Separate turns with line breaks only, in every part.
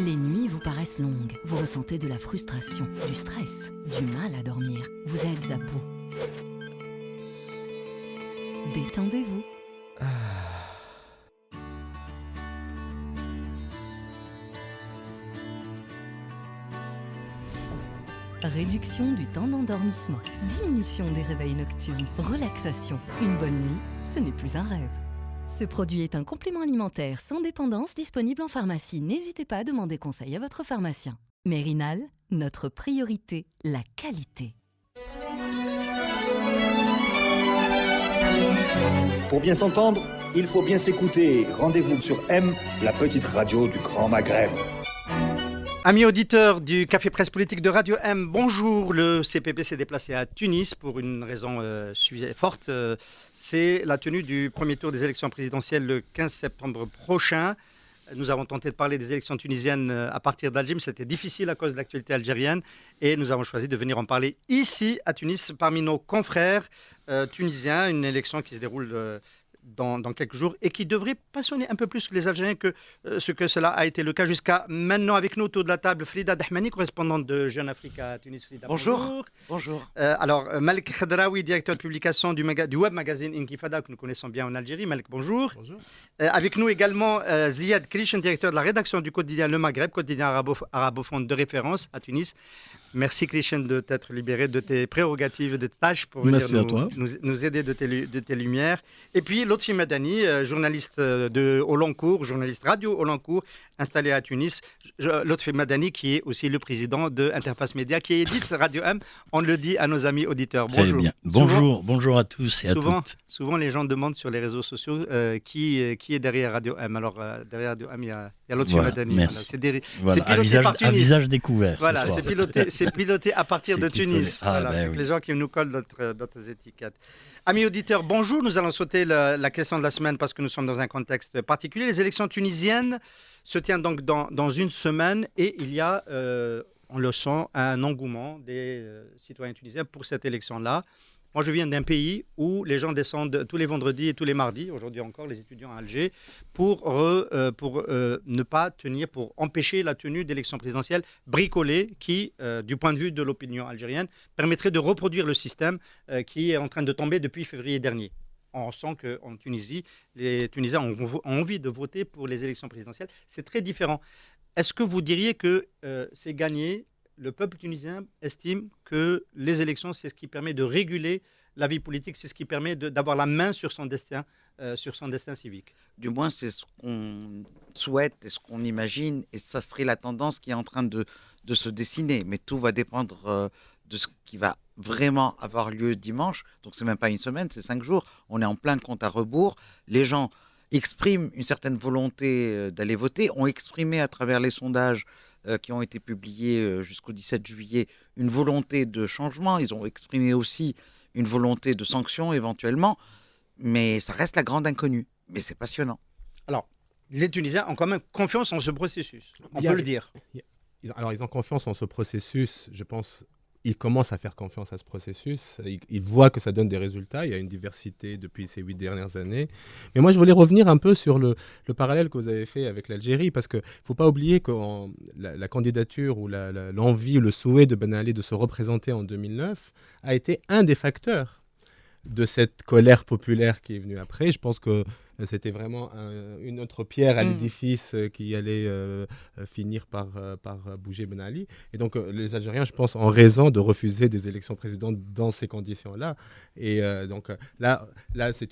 Les nuits vous paraissent longues, vous ressentez de la frustration, du stress, du mal à dormir, vous êtes à bout. Détendez-vous. Réduction du temps d'endormissement, diminution des réveils nocturnes, relaxation. Une bonne nuit, ce n'est plus un rêve. Ce produit est un complément alimentaire sans dépendance disponible en pharmacie. N'hésitez pas à demander conseil à votre pharmacien. Mérinal, notre priorité, la qualité.
Pour bien s'entendre, il faut bien s'écouter. Rendez-vous sur M, la petite radio du Grand Maghreb.
Amis auditeurs du Café Presse Politique de Radio M, bonjour. Le CPP s'est déplacé à Tunis pour une raison forte. C'est la tenue du premier tour des élections présidentielles le 15 septembre prochain. Nous avons tenté de parler des élections tunisiennes à partir d'Alger, mais c'était difficile à cause de l'actualité algérienne. Et nous avons choisi de venir en parler ici, à Tunis, parmi nos confrères tunisiens. Une élection qui se déroule dans quelques jours et qui devrait passionner un peu plus les Algériens que ce que cela a été le cas jusqu'à maintenant. Avec nous autour de la table, Frida Dahmani, correspondante de Jeune Afrique à Tunis. Frida, bonjour.
Bonjour.
Alors, Malik Khadraoui, directeur de publication du web magazine Inkifada, que nous connaissons bien en Algérie. Malik, bonjour.
Bonjour.
Avec nous également Ziad Krishan, directeur de la rédaction du quotidien Le Maghreb, quotidien arabophone de référence à Tunis. Merci Krishan de t'être libéré de tes prérogatives, de tes tâches pour venir nous aider de tes lumières. Et puis Lotfi Madani, journaliste au long cours, journaliste radio au long cours, installé à Tunis. Lotfi Madani qui est aussi le président de Interface Média, qui édite Radio M. On le dit à nos amis auditeurs. Bonjour.
Très bien. Bonjour à tous et à toutes.
Souvent les gens demandent sur les réseaux sociaux qui est derrière Radio M. Alors derrière Radio M, il y a Lotfi Madani.
Merci.
C'est piloté par Tunis.
Un visage découvert.
Voilà, c'est piloté à partir de Tunis.
Oui.
Les gens qui nous collent d'autres étiquettes. Amis auditeurs, bonjour. Nous allons sauter la question de la semaine parce que nous sommes dans un contexte particulier. Les élections tunisiennes se tiennent donc dans une semaine et il y a, on le sent, un engouement des citoyens tunisiens pour cette élection-là. Moi, je viens d'un pays où les gens descendent tous les vendredis et tous les mardis, aujourd'hui encore, les étudiants à Alger, pour ne pas tenir, pour empêcher la tenue d'élections présidentielles bricolées qui, du point de vue de l'opinion algérienne, permettrait de reproduire le système qui est en train de tomber depuis février dernier. On sent qu'en Tunisie, les Tunisiens ont envie de voter pour les élections présidentielles. C'est très différent. Est-ce que vous diriez que c'est gagné ? Le peuple tunisien estime que les élections, c'est ce qui permet de réguler la vie politique, c'est ce qui permet d'avoir la main sur son destin civique.
Du moins, c'est ce qu'on souhaite et ce qu'on imagine, et ça serait la tendance qui est en train de se dessiner. Mais tout va dépendre de ce qui va vraiment avoir lieu dimanche. Donc, c'est même pas une semaine, c'est 5 jours. On est en plein compte à rebours. Les gens expriment une certaine volonté d'aller voter, ont exprimé à travers les sondages qui ont été publiés jusqu'au 17 juillet, une volonté de changement. Ils ont exprimé aussi une volonté de sanction éventuellement, mais ça reste la grande inconnue. Mais c'est passionnant.
Alors, les Tunisiens ont quand même confiance en ce processus, on peut le dire.
Ils ont confiance en ce processus, je pense. Ils commencent à faire confiance à ce processus. Ils voient que ça donne des résultats. Il y a une diversité depuis ces 8 dernières années. Mais moi, je voulais revenir un peu sur le parallèle que vous avez fait avec l'Algérie, parce qu'il ne faut pas oublier que la candidature ou l'envie ou le souhait de Ben Ali de se représenter en 2009 a été un des facteurs de cette colère populaire qui est venue après. Je pense que c'était vraiment une autre pierre à l'édifice qui allait finir par bouger Ben Ali. Et donc, les Algériens, je pense, ont raison de refuser des élections présidentielles dans ces conditions-là. Et donc, là c'est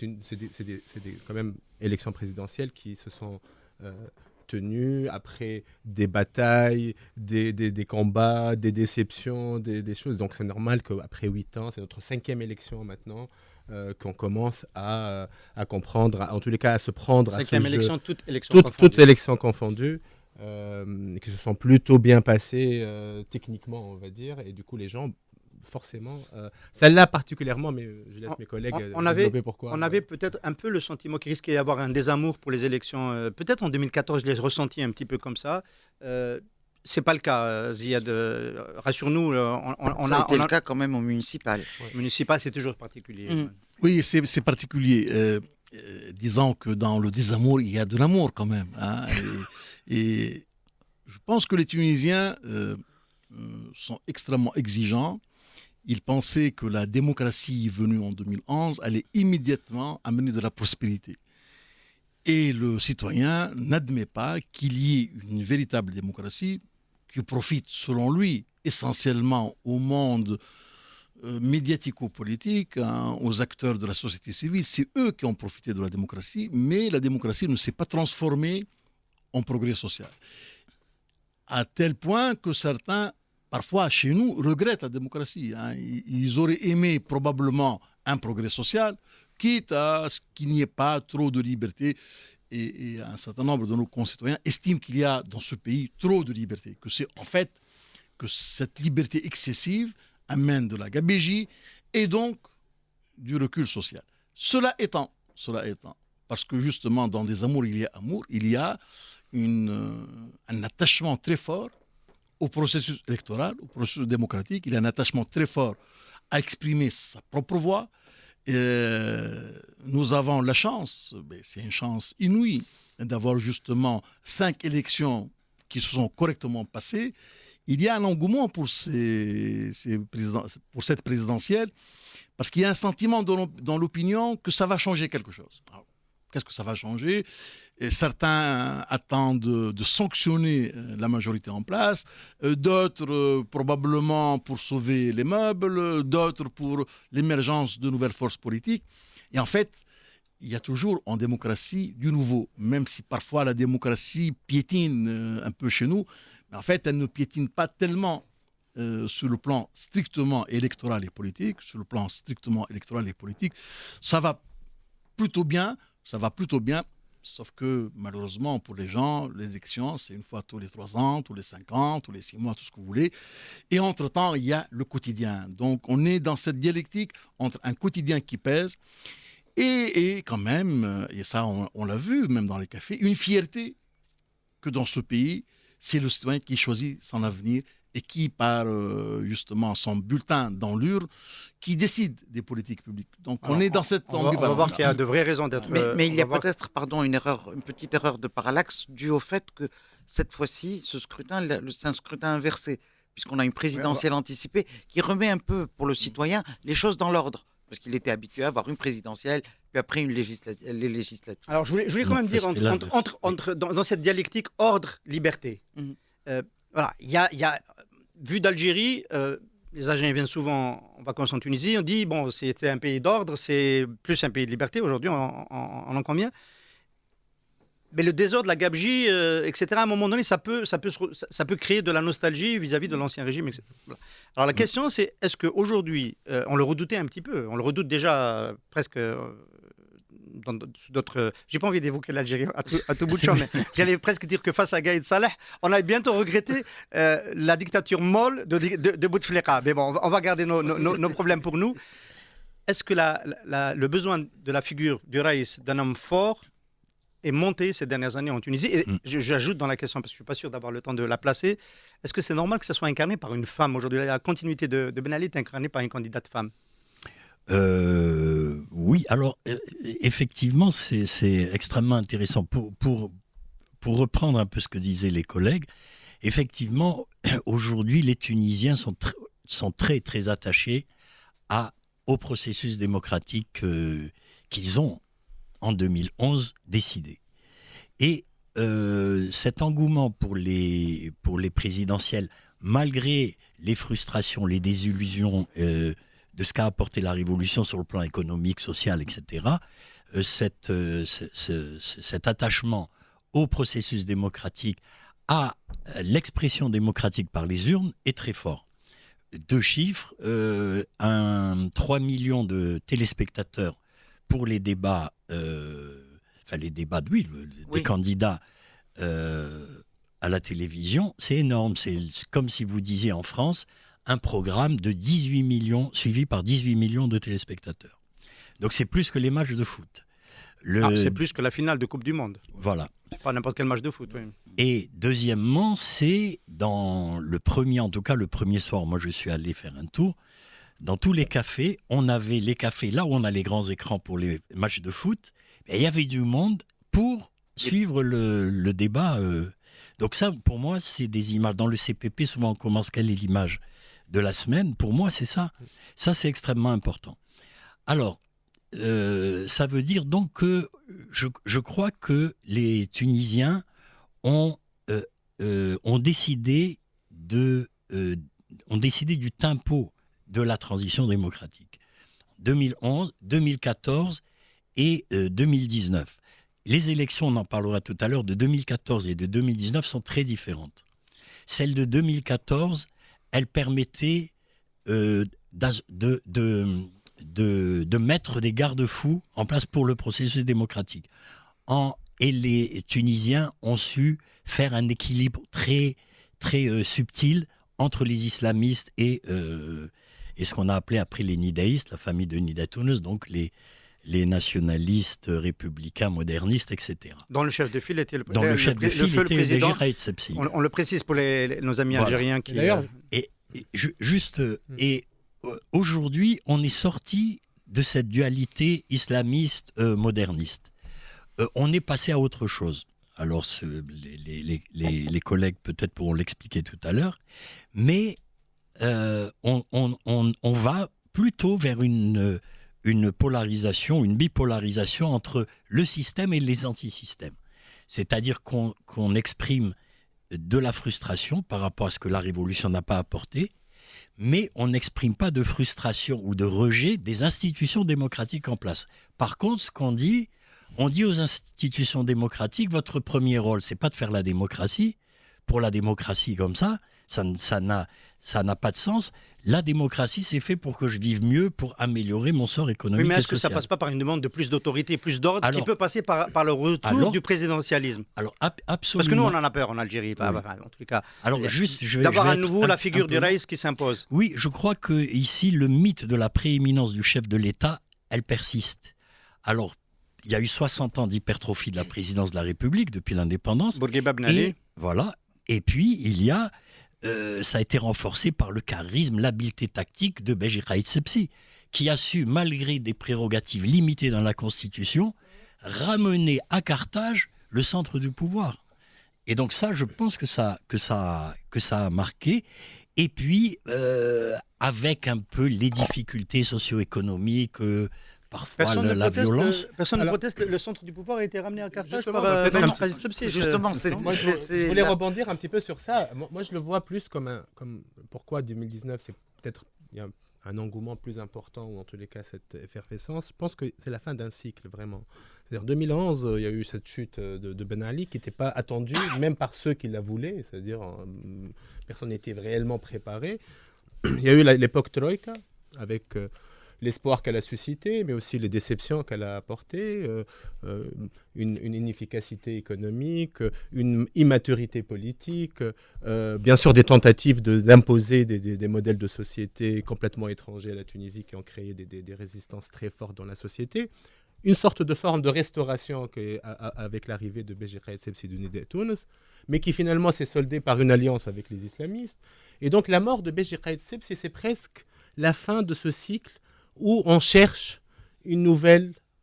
quand même élections présidentielles qui se sont tenues après des batailles, des combats, des déceptions, des choses. Donc, c'est normal qu'après 8 ans, c'est notre 5e élection maintenant, qu'on commence à comprendre, en tous les cas à se prendre à ce jeu.
Élection, toute
élection confondue, qui se sont plutôt bien passées techniquement, on va dire, et du coup les gens, forcément, celle-là particulièrement, mais je laisse mes collègues développer pourquoi.
On avait peut-être un peu le sentiment qu'il risquait d'y avoir un désamour pour les élections, peut-être en 2014, je l'ai ressenti un petit peu comme ça. C'est pas le cas, Ziad. Rassure-nous.
Ça a été le cas quand même au municipal.
Ouais. Municipal, c'est toujours particulier.
Oui, c'est particulier. Disons que dans le désamour, il y a de l'amour quand même. Hein, et Je pense que les Tunisiens sont extrêmement exigeants. Ils pensaient que la démocratie venue en 2011 allait immédiatement amener de la prospérité. Et le citoyen n'admet pas qu'il y ait une véritable démocratie qui profite, selon lui, essentiellement au monde médiatico-politique, aux acteurs de la société civile. C'est eux qui ont profité de la démocratie, mais la démocratie ne s'est pas transformée en progrès social. À tel point que certains, parfois chez nous, regrettent la démocratie. Ils auraient aimé probablement un progrès social, quitte à ce qu'il n'y ait pas trop de liberté. Et un certain nombre de nos concitoyens estiment qu'il y a dans ce pays trop de liberté, que c'est en fait que cette liberté excessive amène de la gabegie et donc du recul social. Cela étant, parce que justement dans des amours il y a un attachement très fort au processus électoral, au processus démocratique, il y a un attachement très fort à exprimer sa propre voix. Nous avons la chance, c'est une chance inouïe, d'avoir justement 5 élections qui se sont correctement passées. Il y a un engouement pour cette présidentielle, parce qu'il y a un sentiment dans l'opinion que ça va changer quelque chose. Alors, qu'est-ce que ça va changer ? Et certains attendent de sanctionner la majorité en place, d'autres probablement pour sauver les meubles, d'autres pour l'émergence de nouvelles forces politiques. Et en fait, il y a toujours en démocratie du nouveau, même si parfois la démocratie piétine un peu chez nous, mais en fait, elle ne piétine pas tellement sur le plan strictement électoral et politique. Sur le plan strictement électoral et politique, ça va plutôt bien, sauf que malheureusement pour les gens, l'élection, c'est une fois tous les 3 ans, tous les 5 ans, tous les 6 mois, tout ce que vous voulez. Et entre-temps, il y a le quotidien. Donc on est dans cette dialectique entre un quotidien qui pèse et quand même, et ça on l'a vu même dans les cafés, une fierté que dans ce pays, c'est le citoyen qui choisit son avenir et qui, par justement son bulletin dans l'urne, qui décide des politiques publiques. Donc on est dans cette ambivalence.
On va voir qu'il y a de vraies raisons d'être...
Mais il y a peut-être, une petite erreur de parallaxe due au fait que cette fois-ci, ce scrutin, c'est un scrutin inversé, puisqu'on a une présidentielle anticipée qui remet un peu pour le citoyen les choses dans l'ordre. Parce qu'il était habitué à avoir une présidentielle, puis après les législatives.
Alors, je voulais quand même dire, dans cette dialectique ordre-liberté, voilà, il y a vu d'Algérie, les Algériens viennent souvent en vacances en Tunisie, on dit, bon, c'était un pays d'ordre, c'est plus un pays de liberté, aujourd'hui, on en convient. Mais le désordre, la gabegie, etc., à un moment donné, ça peut créer de la nostalgie vis-à-vis de l'ancien régime, etc. Voilà. Alors la question, c'est, est-ce qu'aujourd'hui, on le redoutait un petit peu, on le redoute déjà presque dans d'autres... J'ai pas envie d'évoquer l'Algérie à tout bout de champ, mais j'allais presque dire que face à Gaïd Saleh, on a bientôt regretté la dictature molle de Bouteflika. Mais bon, on va garder nos problèmes pour nous. Est-ce que le besoin de la figure du Raïs, d'un homme fort, est monté ces dernières années en Tunisie? Et j'ajoute dans la question, parce que je ne suis pas sûr d'avoir le temps de la placer, est-ce que c'est normal que ça soit incarné par une femme aujourd'hui? La continuité de Ben Ali est incarnée par une candidate femme.
Oui, alors effectivement, c'est extrêmement intéressant. Pour reprendre un peu ce que disaient les collègues, effectivement, aujourd'hui, les Tunisiens sont très, très attachés au processus démocratique qu'ils ont en 2011 décidé. Et cet engouement pour les présidentielles, malgré les frustrations, les désillusions de ce qu'a apporté la révolution sur le plan économique, social, etc., cet attachement au processus démocratique, à l'expression démocratique par les urnes est très fort. 2 chiffres, 3 millions de téléspectateurs pour les débats, des candidats à la télévision, c'est énorme. C'est comme si vous disiez en France un programme de 18 millions, suivi par 18 millions de téléspectateurs. Donc c'est plus que les matchs de foot.
C'est plus que la finale de Coupe du Monde.
Voilà.
C'est pas n'importe quel match de foot. Oui.
Et deuxièmement, c'est dans le premier soir, moi je suis allé faire un tour, dans tous les cafés, on avait les cafés là où on a les grands écrans pour les matchs de foot, et il y avait du monde pour suivre le débat
Donc ça, pour moi, c'est des images. Dans le CPP, souvent on commence, quelle est l'image de la semaine? Pour moi, c'est ça. Ça, c'est extrêmement important. Alors, ça veut dire donc que je crois que les Tunisiens ont décidé du tempo de la transition démocratique. 2011, 2014 et 2019. Les élections, on en parlera tout à l'heure, de 2014 et de 2019 sont très différentes. Celle de 2014, elle permettait de mettre des garde-fous en place pour le processus démocratique. Et les Tunisiens ont su faire un équilibre très, très subtil entre les islamistes et ce qu'on a appelé après les nidaïstes, la famille de Nida Tounes, donc les nationalistes républicains modernistes, etc.
Dont le chef de file était le
président.
On le précise pour nos amis algériens qui...
D'ailleurs,
aujourd'hui, on est sorti de cette dualité islamiste-moderniste. On est passé à autre chose. Alors, les collègues peut-être pourront l'expliquer tout à l'heure, mais on va plutôt vers une polarisation, une bipolarisation entre le système et les antisystèmes. C'est-à-dire qu'on exprime de la frustration par rapport à ce que la révolution n'a pas apporté, mais on n'exprime pas de frustration ou de rejet des institutions démocratiques en place. Par contre, ce qu'on dit, on dit aux institutions démocratiques, votre premier rôle, c'est pas de faire la démocratie. Pour la démocratie comme ça n'a pas de sens. La démocratie, c'est fait pour que je vive mieux, pour améliorer mon sort économique et social.
Mais est-ce que ça passe pas par une demande de plus d'autorité, plus d'ordre, qui peut passer par le retour du présidentialisme?
Alors, absolument.
Parce que nous, on en a peur en Algérie, en tout cas.
Alors,
d'avoir à nouveau la figure du Raïs qui s'impose.
Oui, je crois que ici, le mythe de la prééminence du chef de l'État, elle persiste. Alors, il y a eu 60 ans d'hypertrophie de la présidence de la République depuis l'indépendance.
Bourguiba Ben Ali.
Voilà. Et puis, il y a... ça a été renforcé par le charisme, l'habileté tactique de Beji Caïd Sebsi, qui a su, malgré des prérogatives limitées dans la Constitution, ramener à Carthage le centre du pouvoir. Et donc ça, je pense que ça a marqué. Et puis, avec un peu les difficultés socio-économiques, parfois la violence.
Personne ne proteste. Le centre du pouvoir a été ramené à Carthage par Caïd Sebsi.
Justement,
je voulais rebondir un petit peu sur ça. Moi, je le vois plus comme pourquoi 2019, c'est peut-être il y a un engouement plus important, ou en tous les cas cette effervescence. Je pense que c'est la fin d'un cycle, vraiment. C'est-à-dire 2011, il y a eu cette chute de Ben Ali qui n'était pas attendue, même par ceux qui la voulaient. C'est-à-dire personne n'était réellement préparé. Il y a eu l'époque Troïka, avec l'espoir qu'elle a suscité, mais aussi les déceptions qu'elle a apportées, une inefficacité économique, une immaturité politique, bien sûr des tentatives d'imposer des modèles de société complètement étrangers à la Tunisie qui ont créé des résistances très fortes dans la société. Une sorte de forme de restauration avec l'arrivée de Beji Caïd Sebsi de Nida Tounes, mais qui finalement s'est soldée par une alliance avec les islamistes. Et donc la mort de Beji Caïd Sebsi, c'est presque la fin de ce cycle où on cherche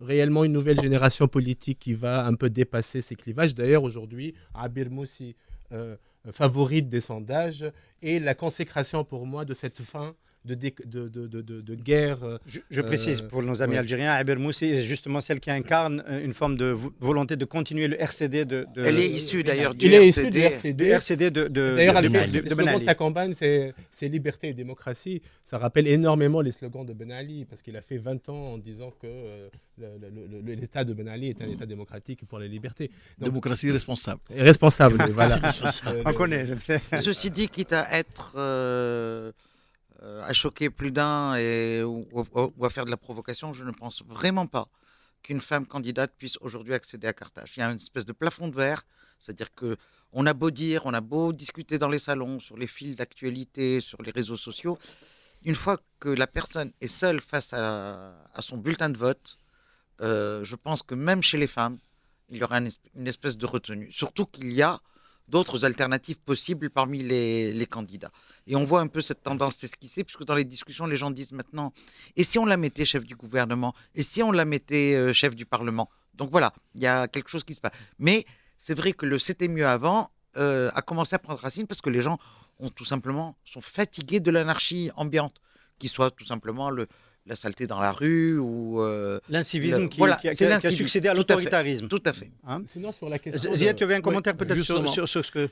réellement une nouvelle génération politique qui va un peu dépasser ces clivages. D'ailleurs, aujourd'hui, Abir Moussi, favorite des sondages, et la consécration pour moi de cette fin de guerre.
Je précise pour nos amis algériens, Abir Moussi est justement celle qui incarne une forme de volonté de continuer le RCD
Elle est issue d'ailleurs du
RCD de
Le slogan de sa campagne, c'est liberté et démocratie. Ça rappelle énormément les slogans de Ben Ali, parce qu'il a fait 20 ans en disant que l'État de Ben Ali est un État démocratique pour les libertés. Donc,
démocratie responsable.
Responsable, voilà.
On connaît.
Ceci dit, quitte à être... à choquer plus d'un ou à faire de la provocation, je ne pense vraiment pas qu'une femme candidate puisse aujourd'hui accéder à Carthage. Il y a une espèce de plafond de verre, c'est-à-dire qu'on a beau dire, on a beau discuter dans les salons, sur les fils d'actualité, sur les réseaux sociaux, une fois que la personne est seule face à son bulletin de vote, je pense que même chez les femmes, il y aura une espèce de retenue. Surtout qu'il y a d'autres alternatives possibles parmi les candidats. Et on voit un peu cette tendance s'esquisser, puisque dans les discussions, les gens disent maintenant, et si on la mettait chef du gouvernement, et si on la mettait chef du Parlement? Donc voilà, il y a quelque chose qui se passe. Mais c'est vrai que le c'était mieux avant a commencé à prendre racine parce que les gens sont fatigués de l'anarchie ambiante, qui soit tout simplement la saleté dans la rue ou
L'incivisme qui
voilà,
a
c'est l'incivisme.
succédé à
Tout à fait.
l'autoritarisme.
Tout à fait.
Hein
Sinon, sur la question.
Ziad, tu avais un commentaire peut-être
justement.
sur ce que...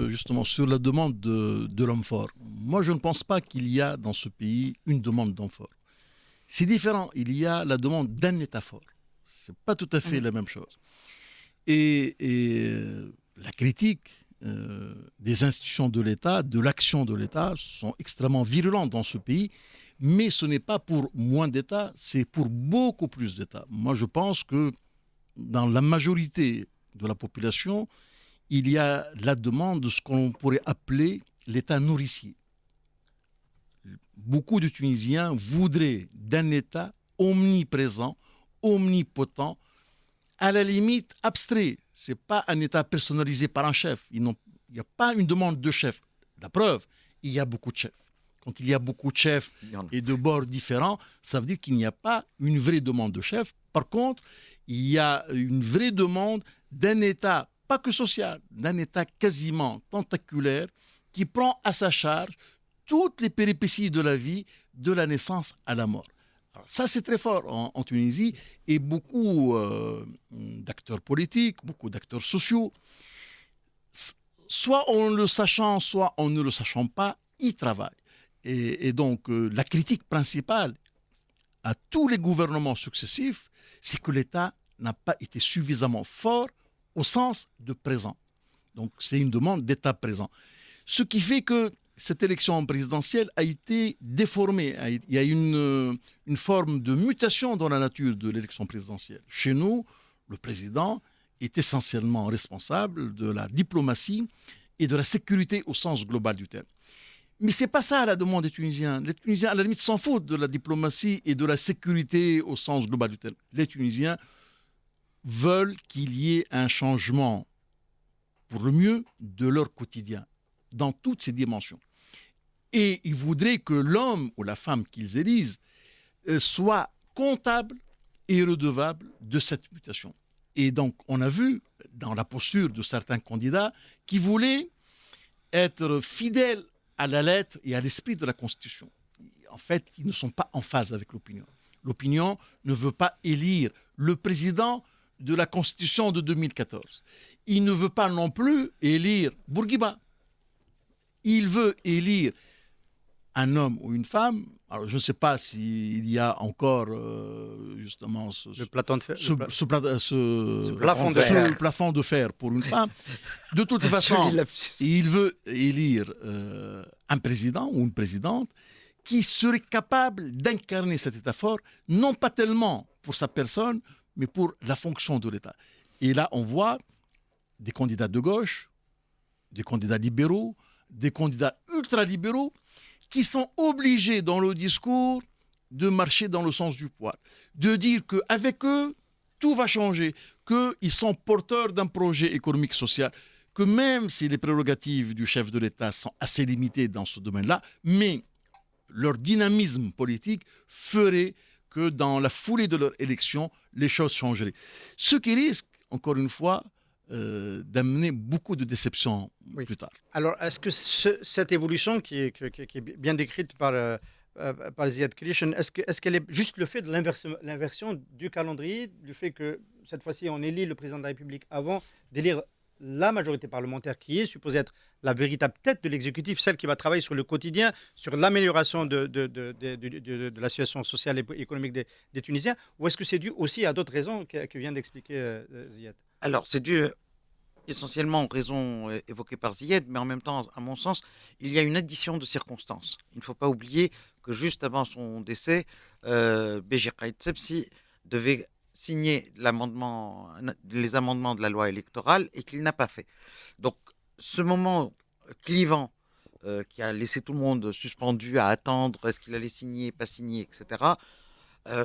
Justement, sur la demande de l'homme fort. Moi, je ne pense pas qu'il y a dans ce pays une demande d'homme fort. C'est différent. Il y a la demande d'un État fort. Ce n'est pas tout à fait la même chose. Et la critique des institutions de l'État, de l'action de l'État, sont extrêmement virulentes dans ce pays. Mais ce n'est pas pour moins d'États, c'est pour beaucoup plus d'États. Moi, je pense que dans la majorité de la population, il y a la demande de ce qu'on pourrait appeler l'État nourricier. Beaucoup de Tunisiens voudraient d'un État omniprésent, omnipotent, à la limite abstrait. Ce n'est pas un État personnalisé par un chef. Il n'y a pas une demande de chef. La preuve, il y a beaucoup de chefs. Quand il y a beaucoup de chefs et de bords différents, ça veut dire qu'il n'y a pas une vraie demande de chef. Par contre, il y a une vraie demande d'un État, pas que social, d'un État quasiment tentaculaire qui prend à sa charge toutes les péripéties de la vie, de la naissance à la mort. Alors, ça, c'est très fort en Tunisie et beaucoup d'acteurs politiques, beaucoup d'acteurs sociaux, soit en le sachant, soit en ne le sachant pas, y travaillent. Et donc, la critique principale à tous les gouvernements successifs, c'est que l'État n'a pas été suffisamment fort au sens de présent. Donc, c'est une demande d'État présent. Ce qui fait que cette élection présidentielle a été déformée. Il y a une forme de mutation dans la nature de l'élection présidentielle. Chez nous, le président est essentiellement responsable de la diplomatie et de la sécurité au sens global du terme. Mais ce n'est pas ça la demande des Tunisiens. Les Tunisiens, à la limite, s'en foutent de la diplomatie et de la sécurité au sens global du terme. Les Tunisiens veulent qu'il y ait un changement pour le mieux de leur quotidien, dans toutes ses dimensions. Et ils voudraient que l'homme ou la femme qu'ils élisent soit comptable et redevable de cette mutation. Et donc, on a vu dans la posture de certains candidats qui voulaient être fidèles à la lettre et à l'esprit de la Constitution. En fait, ils ne sont pas en phase avec l'opinion. L'opinion ne veut pas élire le président de la Constitution de 2014. Il ne veut pas non plus élire Bourguiba. Il veut élire un homme ou une femme. Alors, je ne sais pas s'il y a encore justement
Le plafond de fer.
plafond de
ce
fer.
plafond de fer pour une femme. De toute façon, il veut élire un président ou une présidente qui serait capable d'incarner cet État fort, non pas tellement pour sa personne, mais pour la fonction de l'État. Et là, on voit des candidats de gauche, des candidats libéraux, des candidats ultralibéraux qui sont obligés dans le discours de marcher dans le sens du poil, de dire qu'avec eux, tout va changer, qu'ils sont porteurs d'un projet économique social, que même si les prérogatives du chef de l'État sont assez limitées dans ce domaine-là, mais leur dynamisme politique ferait que dans la foulée de leur élection, les choses changeraient. Ce qui risque, encore une fois, d'amener beaucoup de déceptions plus tard.
Alors, est-ce que cette évolution qui est bien décrite par Ziad Kilic, est-ce qu'elle est juste le fait de l'inversion du calendrier, du fait que cette fois-ci on élit le président de la République avant d'élire la majorité parlementaire qui est supposée être la véritable tête de l'exécutif, celle qui va travailler sur le quotidien, sur l'amélioration de la situation sociale et économique des Tunisiens, ou est-ce que c'est dû aussi à d'autres raisons que vient d'expliquer Ziad?
Alors, c'est dû essentiellement aux raisons évoquées par Ziad, mais en même temps, à mon sens, il y a une addition de circonstances. Il ne faut pas oublier que juste avant son décès, Béji Caïd Sebsi devait signer les amendements de la loi électorale et qu'il n'a pas fait. Donc, ce moment clivant qui a laissé tout le monde suspendu à attendre, est-ce qu'il allait signer, pas signer, etc.,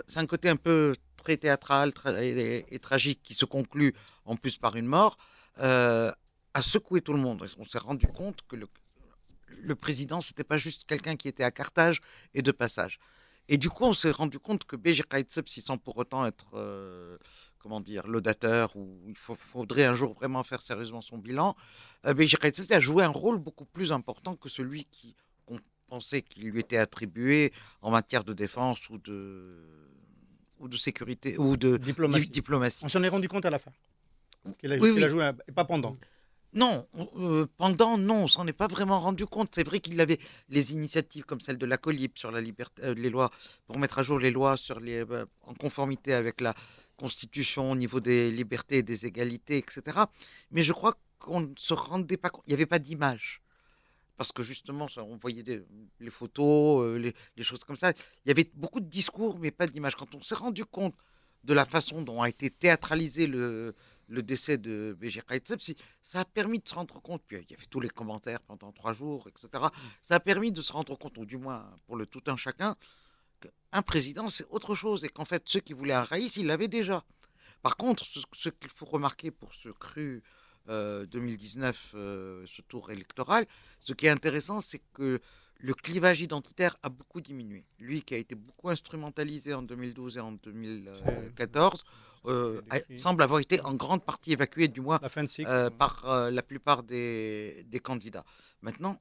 c'est un côté un peu très théâtral et tragique qui se conclut en plus par une mort, a secoué tout le monde. On s'est rendu compte que le président, c'était pas juste quelqu'un qui était à Carthage et de passage. Et du coup, on s'est rendu compte que Béji Caïd Sebsi, sans pour autant être laudateur, où il faudrait un jour vraiment faire sérieusement son bilan, Beji Caid Sebsi a joué un rôle beaucoup plus important que celui qu'on pensait qu'il lui était attribué en matière de défense ou de sécurité ou de diplomatie.
On s'en est rendu compte à la fin. Qu'il a,
Oui,
qu'il a
oui.
joué, et pas pendant.
Non, non, on s'en est pas vraiment rendu compte. C'est vrai qu'il avait les initiatives comme celle de la Colib sur la liberté, les lois, pour mettre à jour les lois en conformité avec la Constitution au niveau des libertés et des égalités, etc. Mais je crois qu'on ne se rendait pas compte. Il n'y avait pas d'image. Parce que justement, on voyait les photos, les choses comme ça. Il y avait beaucoup de discours, mais pas d'image. Quand on s'est rendu compte de la façon dont a été théâtralisé le décès de Beji Caid Sebsi, ça a permis de se rendre compte, puis il y avait tous les commentaires pendant 3 jours, etc. Ça a permis de se rendre compte, ou du moins pour le tout un chacun, qu'un président c'est autre chose, et qu'en fait ceux qui voulaient un raïs, ils l'avaient déjà. Par contre, ce qu'il faut remarquer pour ce cru 2019, ce tour électoral, ce qui est intéressant, c'est que le clivage identitaire a beaucoup diminué. Lui qui a été beaucoup instrumentalisé en 2012 et en 2014, semble avoir été en grande partie évacué, du moins
La fin de cycle.
par la plupart des candidats. Maintenant,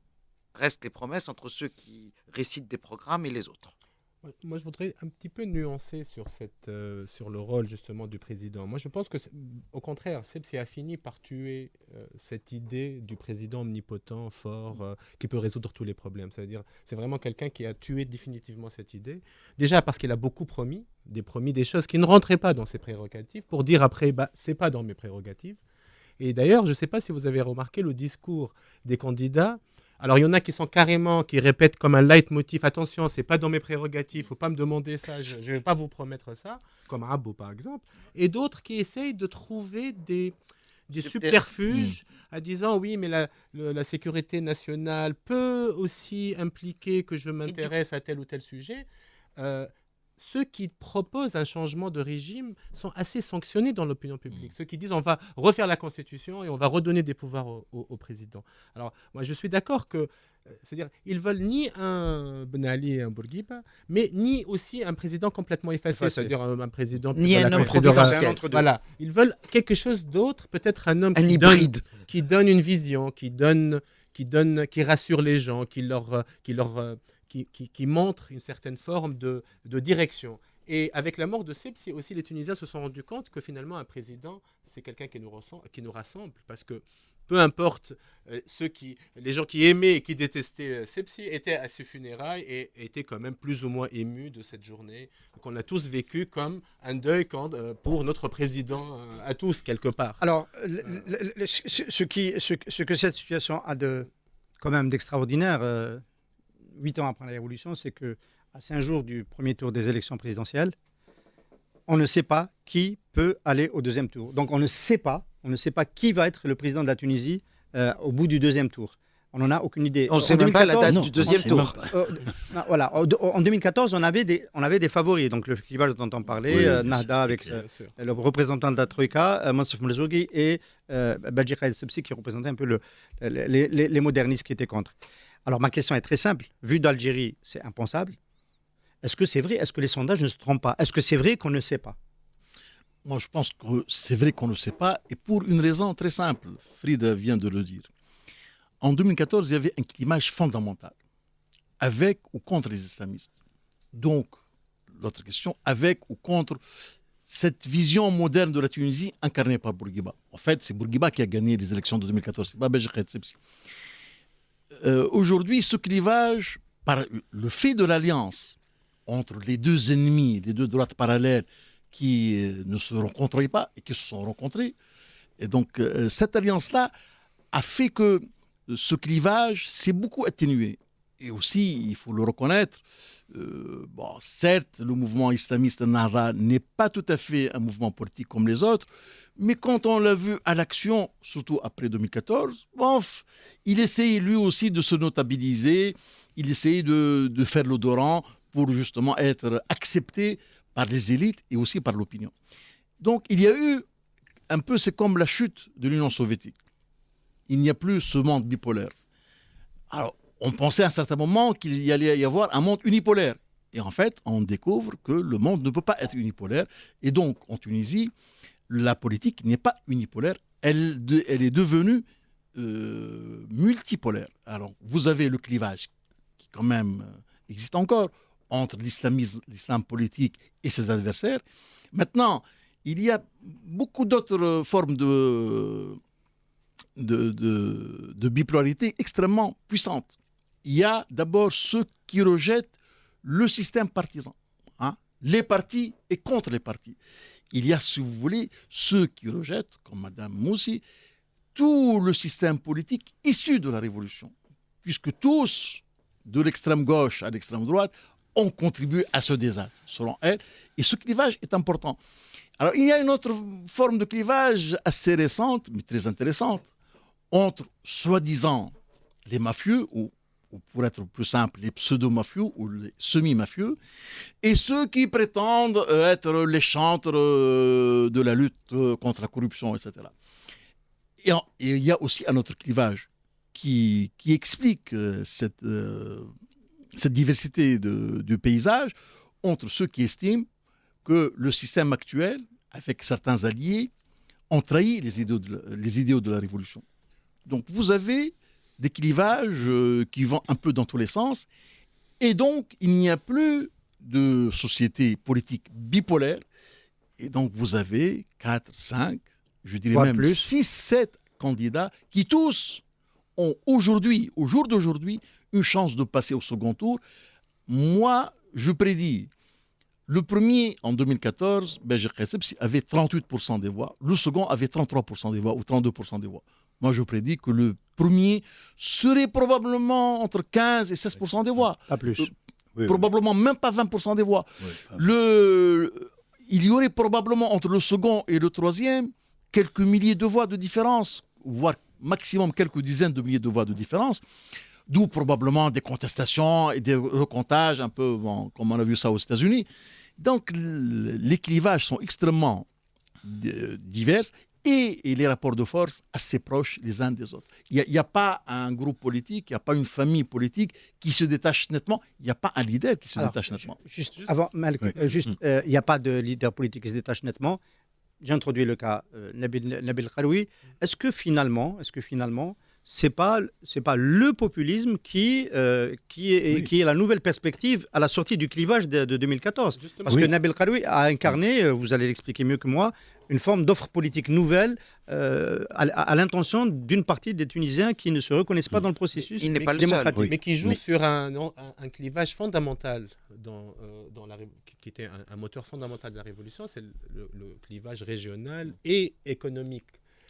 restent les promesses entre ceux qui récitent des programmes et les autres.
Moi, je voudrais un petit peu nuancer sur le rôle justement du président. Moi, je pense que, au contraire, Sebsi a fini par tuer cette idée du président omnipotent, fort, qui peut résoudre tous les problèmes. C'est-à-dire, c'est vraiment quelqu'un qui a tué définitivement cette idée. Déjà parce qu'il a beaucoup promis des choses qui ne rentraient pas dans ses prérogatives, pour dire après, c'est pas dans mes prérogatives. Et d'ailleurs, je ne sais pas si vous avez remarqué le discours des candidats. Alors, il y en a qui répètent comme un leitmotiv, attention, c'est pas dans mes prérogatives, faut pas me demander ça, je vais pas vous promettre ça, comme Abou par exemple. Et d'autres qui essayent de trouver des subterfuges en disant oui, mais la sécurité nationale peut aussi impliquer que je m'intéresse à tel ou tel sujet. Ceux qui proposent un changement de régime sont assez sanctionnés dans l'opinion publique. Ceux qui disent on va refaire la Constitution et on va redonner des pouvoirs au président. Alors, moi, je suis d'accord que, c'est-à-dire, ils veulent ni un Ben Ali et un Bourguiba, mais ni aussi un président complètement effacé, c'est-à-dire un président...
Ni un homme providentiel.
Voilà. Ils veulent quelque chose d'autre, peut-être un homme qui donne une vision, qui rassure les gens, qui montre une certaine forme de direction. Et avec la mort de Sebsi aussi, les Tunisiens se sont rendus compte que finalement, un président, c'est quelqu'un qui nous rassemble. Parce que peu importe, les gens qui aimaient et qui détestaient Sebsi étaient à ses funérailles et étaient quand même plus ou moins émus de cette journée. Donc on a tous vécu comme un deuil pour notre président, à tous, quelque part.
Alors, ce que cette situation a quand même d'extraordinaire, 8 ans après la Révolution, c'est qu'à 5 jours du premier tour des élections présidentielles, on ne sait pas qui peut aller au deuxième tour. Donc on ne sait pas qui va être le président de la Tunisie au bout du deuxième tour. On n'en a aucune idée.
On ne sait même pas la date du deuxième tour.
Voilà. En 2014, on avait des favoris. Donc le clivage dont on parlait, Nahda avec le représentant de la Troïka, Monsef Mlezougi, et Beji Caid Sebsi qui représentait un peu les modernistes qui étaient contre. Alors ma question est très simple. Vu d'Algérie, c'est impensable. Est-ce que c'est vrai? Est-ce que les sondages ne se trompent pas? Est-ce que c'est vrai qu'on ne sait pas?
Moi, je pense que c'est vrai qu'on ne sait pas, et pour une raison très simple. Frida vient de le dire. En 2014, il y avait un clivage fondamental, avec ou contre les islamistes. Donc, l'autre question, avec ou contre cette vision moderne de la Tunisie incarnée par Bourguiba. En fait, c'est Bourguiba qui a gagné les élections de 2014, c'est pas Beji Caid Sebsi. Aujourd'hui, ce clivage, par le fait de l'alliance entre les deux ennemis, les deux droites parallèles qui ne se rencontraient pas et qui se sont rencontrés, et donc cette alliance-là a fait que ce clivage s'est beaucoup atténué. Et aussi, il faut le reconnaître, certes, le mouvement islamiste Nahda n'est pas tout à fait un mouvement politique comme les autres, mais quand on l'a vu à l'action, surtout après 2014, il essayait lui aussi de se notabiliser, il essayait de faire l'odorant pour justement être accepté par les élites et aussi par l'opinion. Donc il y a eu un peu, c'est comme la chute de l'Union soviétique. Il n'y a plus ce monde bipolaire. Alors, on pensait à un certain moment qu'il y allait y avoir un monde unipolaire. Et en fait, on découvre que le monde ne peut pas être unipolaire. Et donc, en Tunisie, la politique n'est pas unipolaire, elle est devenue multipolaire. Alors, vous avez le clivage qui quand même existe encore entre l'islam politique et ses adversaires. Maintenant, il y a beaucoup d'autres formes de bipolarité extrêmement puissantes. Il y a d'abord ceux qui rejettent le système partisan, hein, les partis et contre les partis. Il y a, si vous voulez, ceux qui rejettent, comme Mme Moussi, tout le système politique issu de la Révolution, puisque tous, de l'extrême gauche à l'extrême droite, ont contribué à ce désastre, selon elle. Et ce clivage est important. Alors, il y a une autre forme de clivage assez récente, mais très intéressante, entre soi-disant les mafieux, ou pour être plus simple, les pseudo-mafieux ou les semi-mafieux, et ceux qui prétendent être les chantres de la lutte contre la corruption, etc. Et il y a aussi un autre clivage qui explique cette diversité du paysage entre ceux qui estiment que le système actuel, avec certains alliés, ont trahi les idéaux de la Révolution. Donc vous avez des clivages qui vont un peu dans tous les sens, et donc il n'y a plus de société politique bipolaire, et donc vous avez 4, 5, je dirais même 6, 7 candidats qui tous ont aujourd'hui, au jour d'aujourd'hui, une chance de passer au second tour. Moi, je prédis, le premier en 2014, Béji Casseb avait 38% des voix, le second avait 33% des voix ou 32% des voix. Moi, je prédis que le premier serait probablement entre 15 et 16% des voix.
Pas plus.
Probablement même pas 20% des voix. Il y aurait probablement entre le second et le troisième quelques milliers de voix de différence, voire maximum quelques dizaines de milliers de voix de différence, d'où probablement des contestations et des recomptages, un peu comme on a vu ça aux États-Unis. Donc les clivages sont extrêmement divers et les rapports de force assez proches les uns des autres. Il n'y a pas un groupe politique, il n'y a pas une famille politique qui se détache nettement, il n'y a pas un leader qui se détache nettement.
Il n'y a pas de leader politique qui se détache nettement. J'ai introduit le cas Nabil Kharoui. Est-ce que finalement, c'est pas le populisme qui est la nouvelle perspective à la sortie du clivage de 2014? Parce que Nabil Kharoui a incarné, vous allez l'expliquer mieux que moi, une forme d'offre politique nouvelle à l'intention d'une partie des Tunisiens qui ne se reconnaissent pas dans le processus démocratique.
Mais qui joue sur un clivage fondamental qui était un moteur fondamental de la révolution, c'est le clivage régional et économique.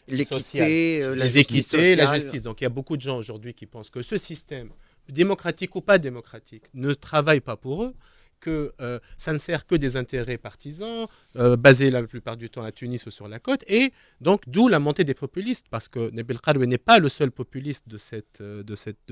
L'équité,
la justice. Donc il y a beaucoup de gens aujourd'hui qui pensent que ce système, démocratique ou pas démocratique, ne travaille pas pour eux, que ça ne sert que des intérêts partisans, basés la plupart du temps à Tunis ou sur la côte, et donc d'où la montée des populistes, parce que Nabil Kharoui n'est pas le seul populiste de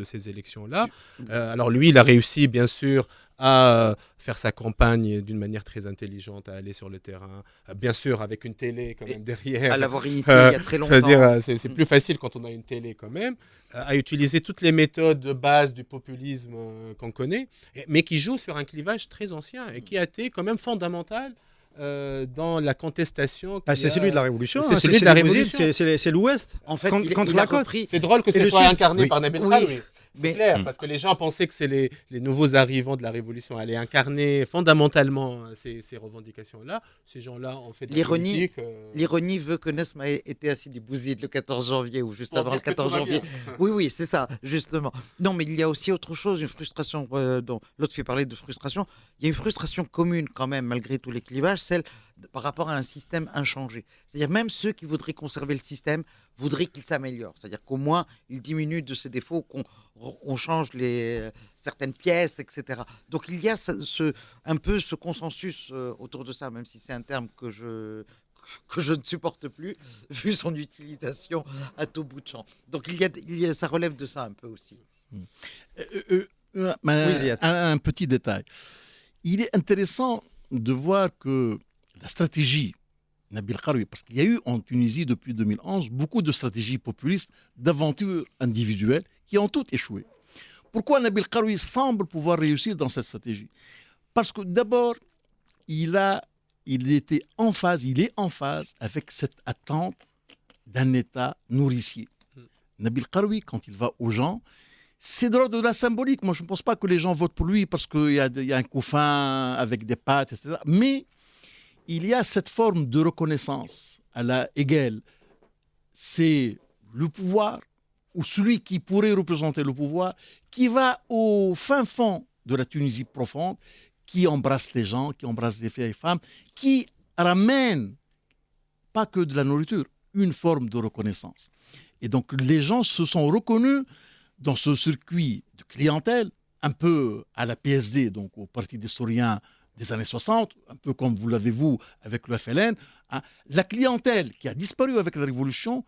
ces élections-là. Alors lui, il a réussi, bien sûr, à faire sa campagne d'une manière très intelligente, à aller sur le terrain, bien sûr avec une télé quand même derrière.
À l'avoir initié il y a très longtemps.
C'est-à-dire, c'est plus facile quand on a une télé quand même, à utiliser toutes les méthodes de base du populisme qu'on connaît, mais qui joue sur un clivage très ancien et qui a été quand même fondamental dans la contestation.
C'est celui de la Révolution.
C'est celui de la Révolution.
C'est l'Ouest.
En fait,
contre la côte.
C'est drôle que ce soit incarné par Nabil Kharoui.
Oui.
C'est clair, parce que les gens pensaient que c'est les nouveaux arrivants de la Révolution allaient incarner fondamentalement ces revendications-là. Ces gens-là ont fait de la politique.
L'ironie veut que Nesma ait été à Sidi Bouzid le 14 janvier ou juste avant le 14 janvier. Oui, c'est ça, justement. Non, mais il y a aussi autre chose, une frustration dont l'autre fait parler de frustration. Il y a une frustration commune quand même, malgré tous les clivages, celle par rapport à un système inchangé. C'est-à-dire même ceux qui voudraient conserver le système voudraient qu'il s'améliore. C'est-à-dire qu'au moins, il diminue de ses défauts, qu'on change certaines pièces, etc. Donc il y a un peu ce consensus autour de ça, même si c'est un terme que je ne supporte plus, vu son utilisation à tout bout de champ. Donc ça relève de ça un peu aussi.
Un petit détail. Il est intéressant de voir que la stratégie Nabil Kharoui, parce qu'il y a eu en Tunisie depuis 2011 beaucoup de stratégies populistes, d'aventures individuelles qui ont toutes échoué. Pourquoi Nabil Kharoui semble pouvoir réussir dans cette stratégie? Parce que d'abord, il a il est en phase avec cette attente d'un État nourricier. Nabil Karoui, quand il va aux gens, c'est de l'ordre de la symbolique. Moi, je ne pense pas que les gens votent pour lui parce qu'il y a un couffin avec des pattes, etc. Mais il y a cette forme de reconnaissance à la Hegel. C'est le pouvoir, ou celui qui pourrait représenter le pouvoir, qui va au fin fond de la Tunisie profonde, qui embrasse les gens, qui embrasse les filles et les femmes, qui ramène, pas que de la nourriture, une forme de reconnaissance. Et donc les gens se sont reconnus dans ce circuit de clientèle, un peu à la PSD, donc au Parti d'historiens des années 60, un peu comme vous l'avez vous avec le FLN. La clientèle qui a disparu avec la Révolution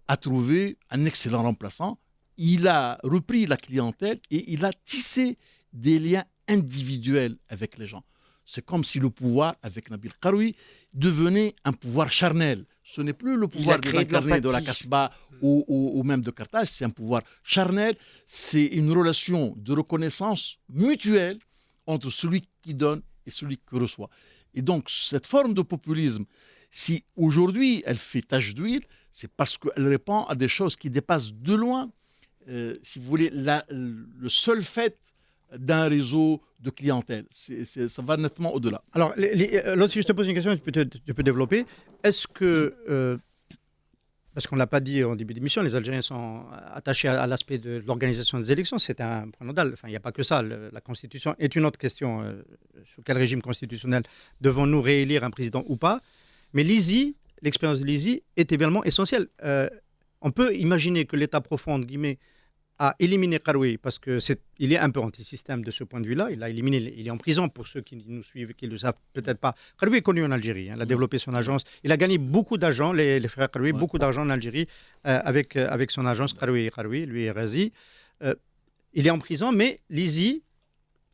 a trouvé un excellent remplaçant. Il a repris la clientèle et il a tissé des liens individuels avec les gens. C'est comme si le pouvoir, avec Nabil Karoui, devenait un pouvoir charnel. Ce n'est plus le pouvoir des incarnés de la Casbah ou même de Carthage, c'est un pouvoir charnel. C'est une relation de reconnaissance mutuelle entre celui qui donne et celui qui reçoit. Et donc, cette forme de populisme, si aujourd'hui elle fait tache d'huile, c'est parce qu'elle répond à des choses qui dépassent de loin, si vous voulez, le seul fait d'un réseau de clientèle. Ça va nettement au-delà.
Alors, l'autre, si je te pose une question, tu peux développer. Est-ce que, parce qu'on ne l'a pas dit en début d'émission, les Algériens sont attachés à l'aspect de l'organisation des élections, c'est un point nodal. Enfin, il n'y a pas que ça. La Constitution est une autre question. Sous quel régime constitutionnel devons-nous réélire un président ou pas? Mais l'expérience de l'ISI est également essentielle. On peut imaginer que l'État profond, entre guillemets, a éliminé Karoui parce qu'il est un peu anti-système de ce point de vue-là. Il a éliminé, il est en prison pour ceux qui nous suivent, qui ne le savent peut-être pas. Karoui est connu en Algérie. Il a développé son agence. Il a gagné beaucoup d'argent, les frères Karoui, beaucoup d'argent en Algérie avec son agence Karoui, lui et Razi. Il est en prison, mais l'ISI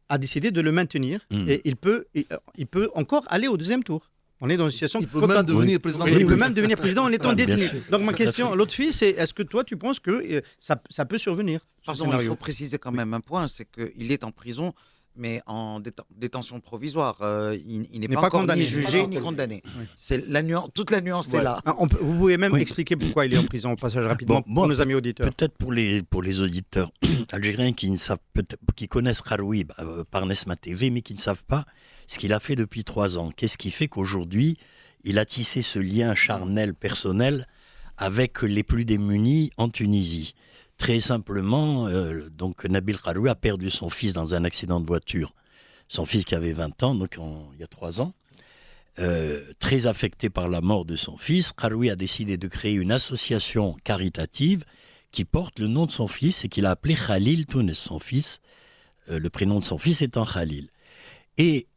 a décidé de le maintenir et il peut encore aller au deuxième tour. On est dans une situation...
Il peut même devenir président.
Il peut même devenir président en étant détenu. Donc ma question, l'autre fille, c'est est-ce que toi, tu penses que ça peut survenir?
Pardon, il faut préciser quand même un point, c'est qu'il est en prison, mais en détention provisoire. Il n'est pas encore
condamné,
ni jugé ni condamné.
Oui.
C'est la nuance, toute la nuance est là.
Vous pouvez même expliquer pourquoi il est en prison au passage rapidement pour nos amis auditeurs.
Peut-être pour les auditeurs algériens qui connaissent Karoui par Nesma TV, mais qui ne savent pas ce qu'il a fait depuis 3 ans. Qu'est-ce qui fait qu'aujourd'hui, il a tissé ce lien charnel personnel avec les plus démunis en Tunisie? Très simplement, donc Nabil Karoui a perdu son fils dans un accident de voiture. Son fils qui avait 20 ans, donc il y a 3 ans. Très affecté par la mort de son fils, Karoui a décidé de créer une association caritative qui porte le nom de son fils et qu'il a appelé Khalil Tounes, son fils. Le prénom de son fils étant Khalil. Et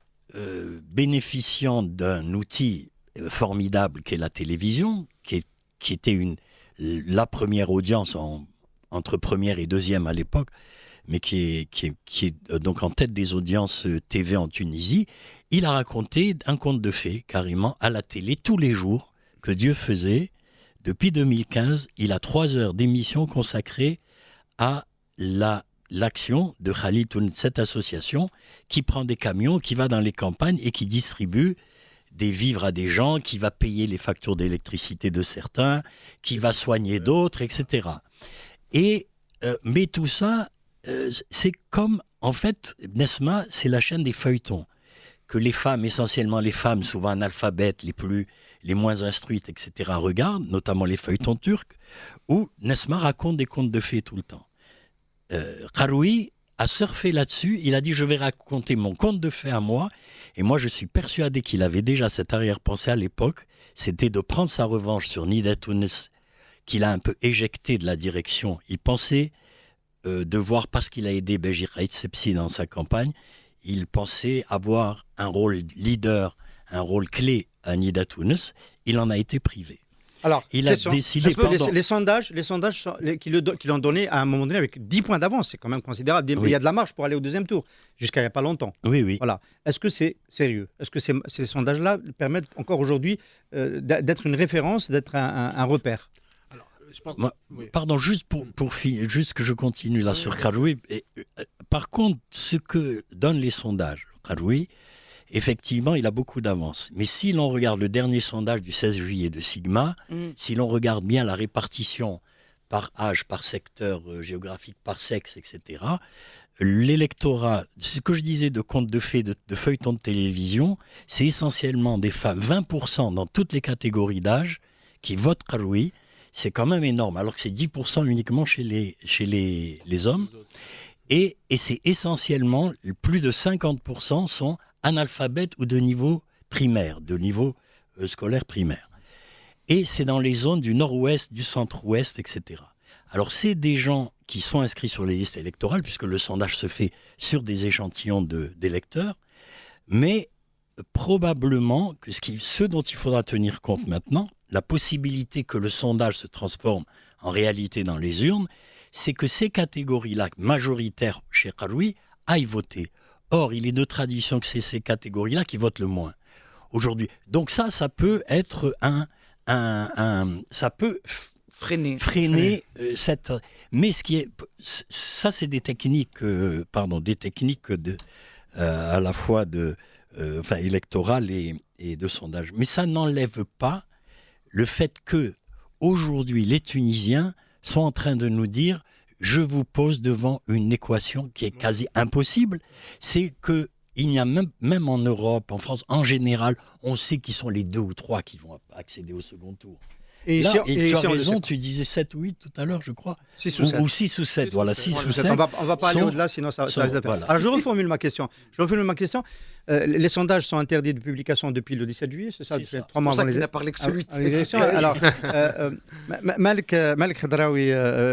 bénéficiant d'un outil formidable qu'est la télévision, qui était la première audience entre première et deuxième à l'époque, mais qui est donc en tête des audiences TV en Tunisie, il a raconté un conte de fées, carrément, à la télé, tous les jours, que Dieu faisait. Depuis 2015, il a 3 heures d'émission consacrée à l'action de Khalil Tounes, cette association qui prend des camions, qui va dans les campagnes et qui distribue des vivres à des gens, qui va payer les factures d'électricité de certains, qui va soigner d'autres, etc. Mais tout ça, c'est comme, en fait, Nesma, c'est la chaîne des feuilletons que les femmes, essentiellement les femmes, souvent analphabètes, les moins instruites, etc., regardent, notamment les feuilletons turcs, où Nesma raconte des contes de fées tout le temps. Karoui a surfé là-dessus, il a dit « je vais raconter mon conte de fées à moi », et moi je suis persuadé qu'il avait déjà cette arrière-pensée à l'époque, c'était de prendre sa revanche sur Nida Tounes, qu'il a un peu éjecté de la direction. Il pensait devoir, parce qu'il a aidé Béjir Haït Sepsi dans sa campagne, il pensait avoir un rôle leader, un rôle clé à Nida Tounes, il en a été privé.
Alors,
il a décidé...
Les sondages qui l'ont donné à un moment donné avec 10 points d'avance, c'est quand même considérable. Oui. Il y a de la marge pour aller au deuxième tour, jusqu'à il n'y a pas longtemps.
Oui.
Voilà. Est-ce que c'est sérieux? Est-ce que ces sondages-là permettent encore aujourd'hui d'être une référence, d'être un repère?
Pardon, juste que je continue là sur Karoui. Par contre, ce que donnent les sondages, Karoui, effectivement, il a beaucoup d'avance. Mais si l'on regarde le dernier sondage du 16 juillet de Sigma, si l'on regarde bien la répartition par âge, par secteur géographique, par sexe, etc., l'électorat, ce que je disais de contes de fées, de feuilletons de télévision, c'est essentiellement des femmes, 20% dans toutes les catégories d'âge, qui votent Karoui. C'est quand même énorme, alors que c'est 10% uniquement chez les hommes. Et c'est essentiellement, plus de 50% sont analphabètes ou de niveau primaire, de niveau scolaire primaire. Et c'est dans les zones du nord-ouest, du centre-ouest, etc. Alors c'est des gens qui sont inscrits sur les listes électorales, puisque le sondage se fait sur des échantillons d'électeurs, mais probablement que ce dont il faudra tenir compte maintenant, la possibilité que le sondage se transforme en réalité dans les urnes, c'est que ces catégories-là, majoritaires chez Karoui, aillent voter. Or, il est de tradition que c'est ces catégories-là qui votent le moins aujourd'hui. Donc ça peut être ça peut freiner cette... Mais ce qui est... Ça, c'est des techniques, à la fois électorales et de sondage. Mais ça n'enlève pas le fait que aujourd'hui, les Tunisiens sont en train de nous dire « je vous pose devant une équation qui est quasi impossible », c'est que il y a même en Europe, en France, en général, on sait qui sont les 2 ou 3 qui vont accéder au second tour. Et tu as raison, tu disais 7 ou 8 tout à l'heure, je crois. 6 ou 7. Ou 6 ou 7, voilà, 6 ou 7.
On va pas aller au-delà, sinon ça risque de faire.
Voilà.
Alors je reformule ma question. Les sondages sont interdits de publication depuis le 17 juillet, c'est ça?
C'est pour ça qu'il n'a parlé que celui de
l'élection. Alors, Malek Khadraoui,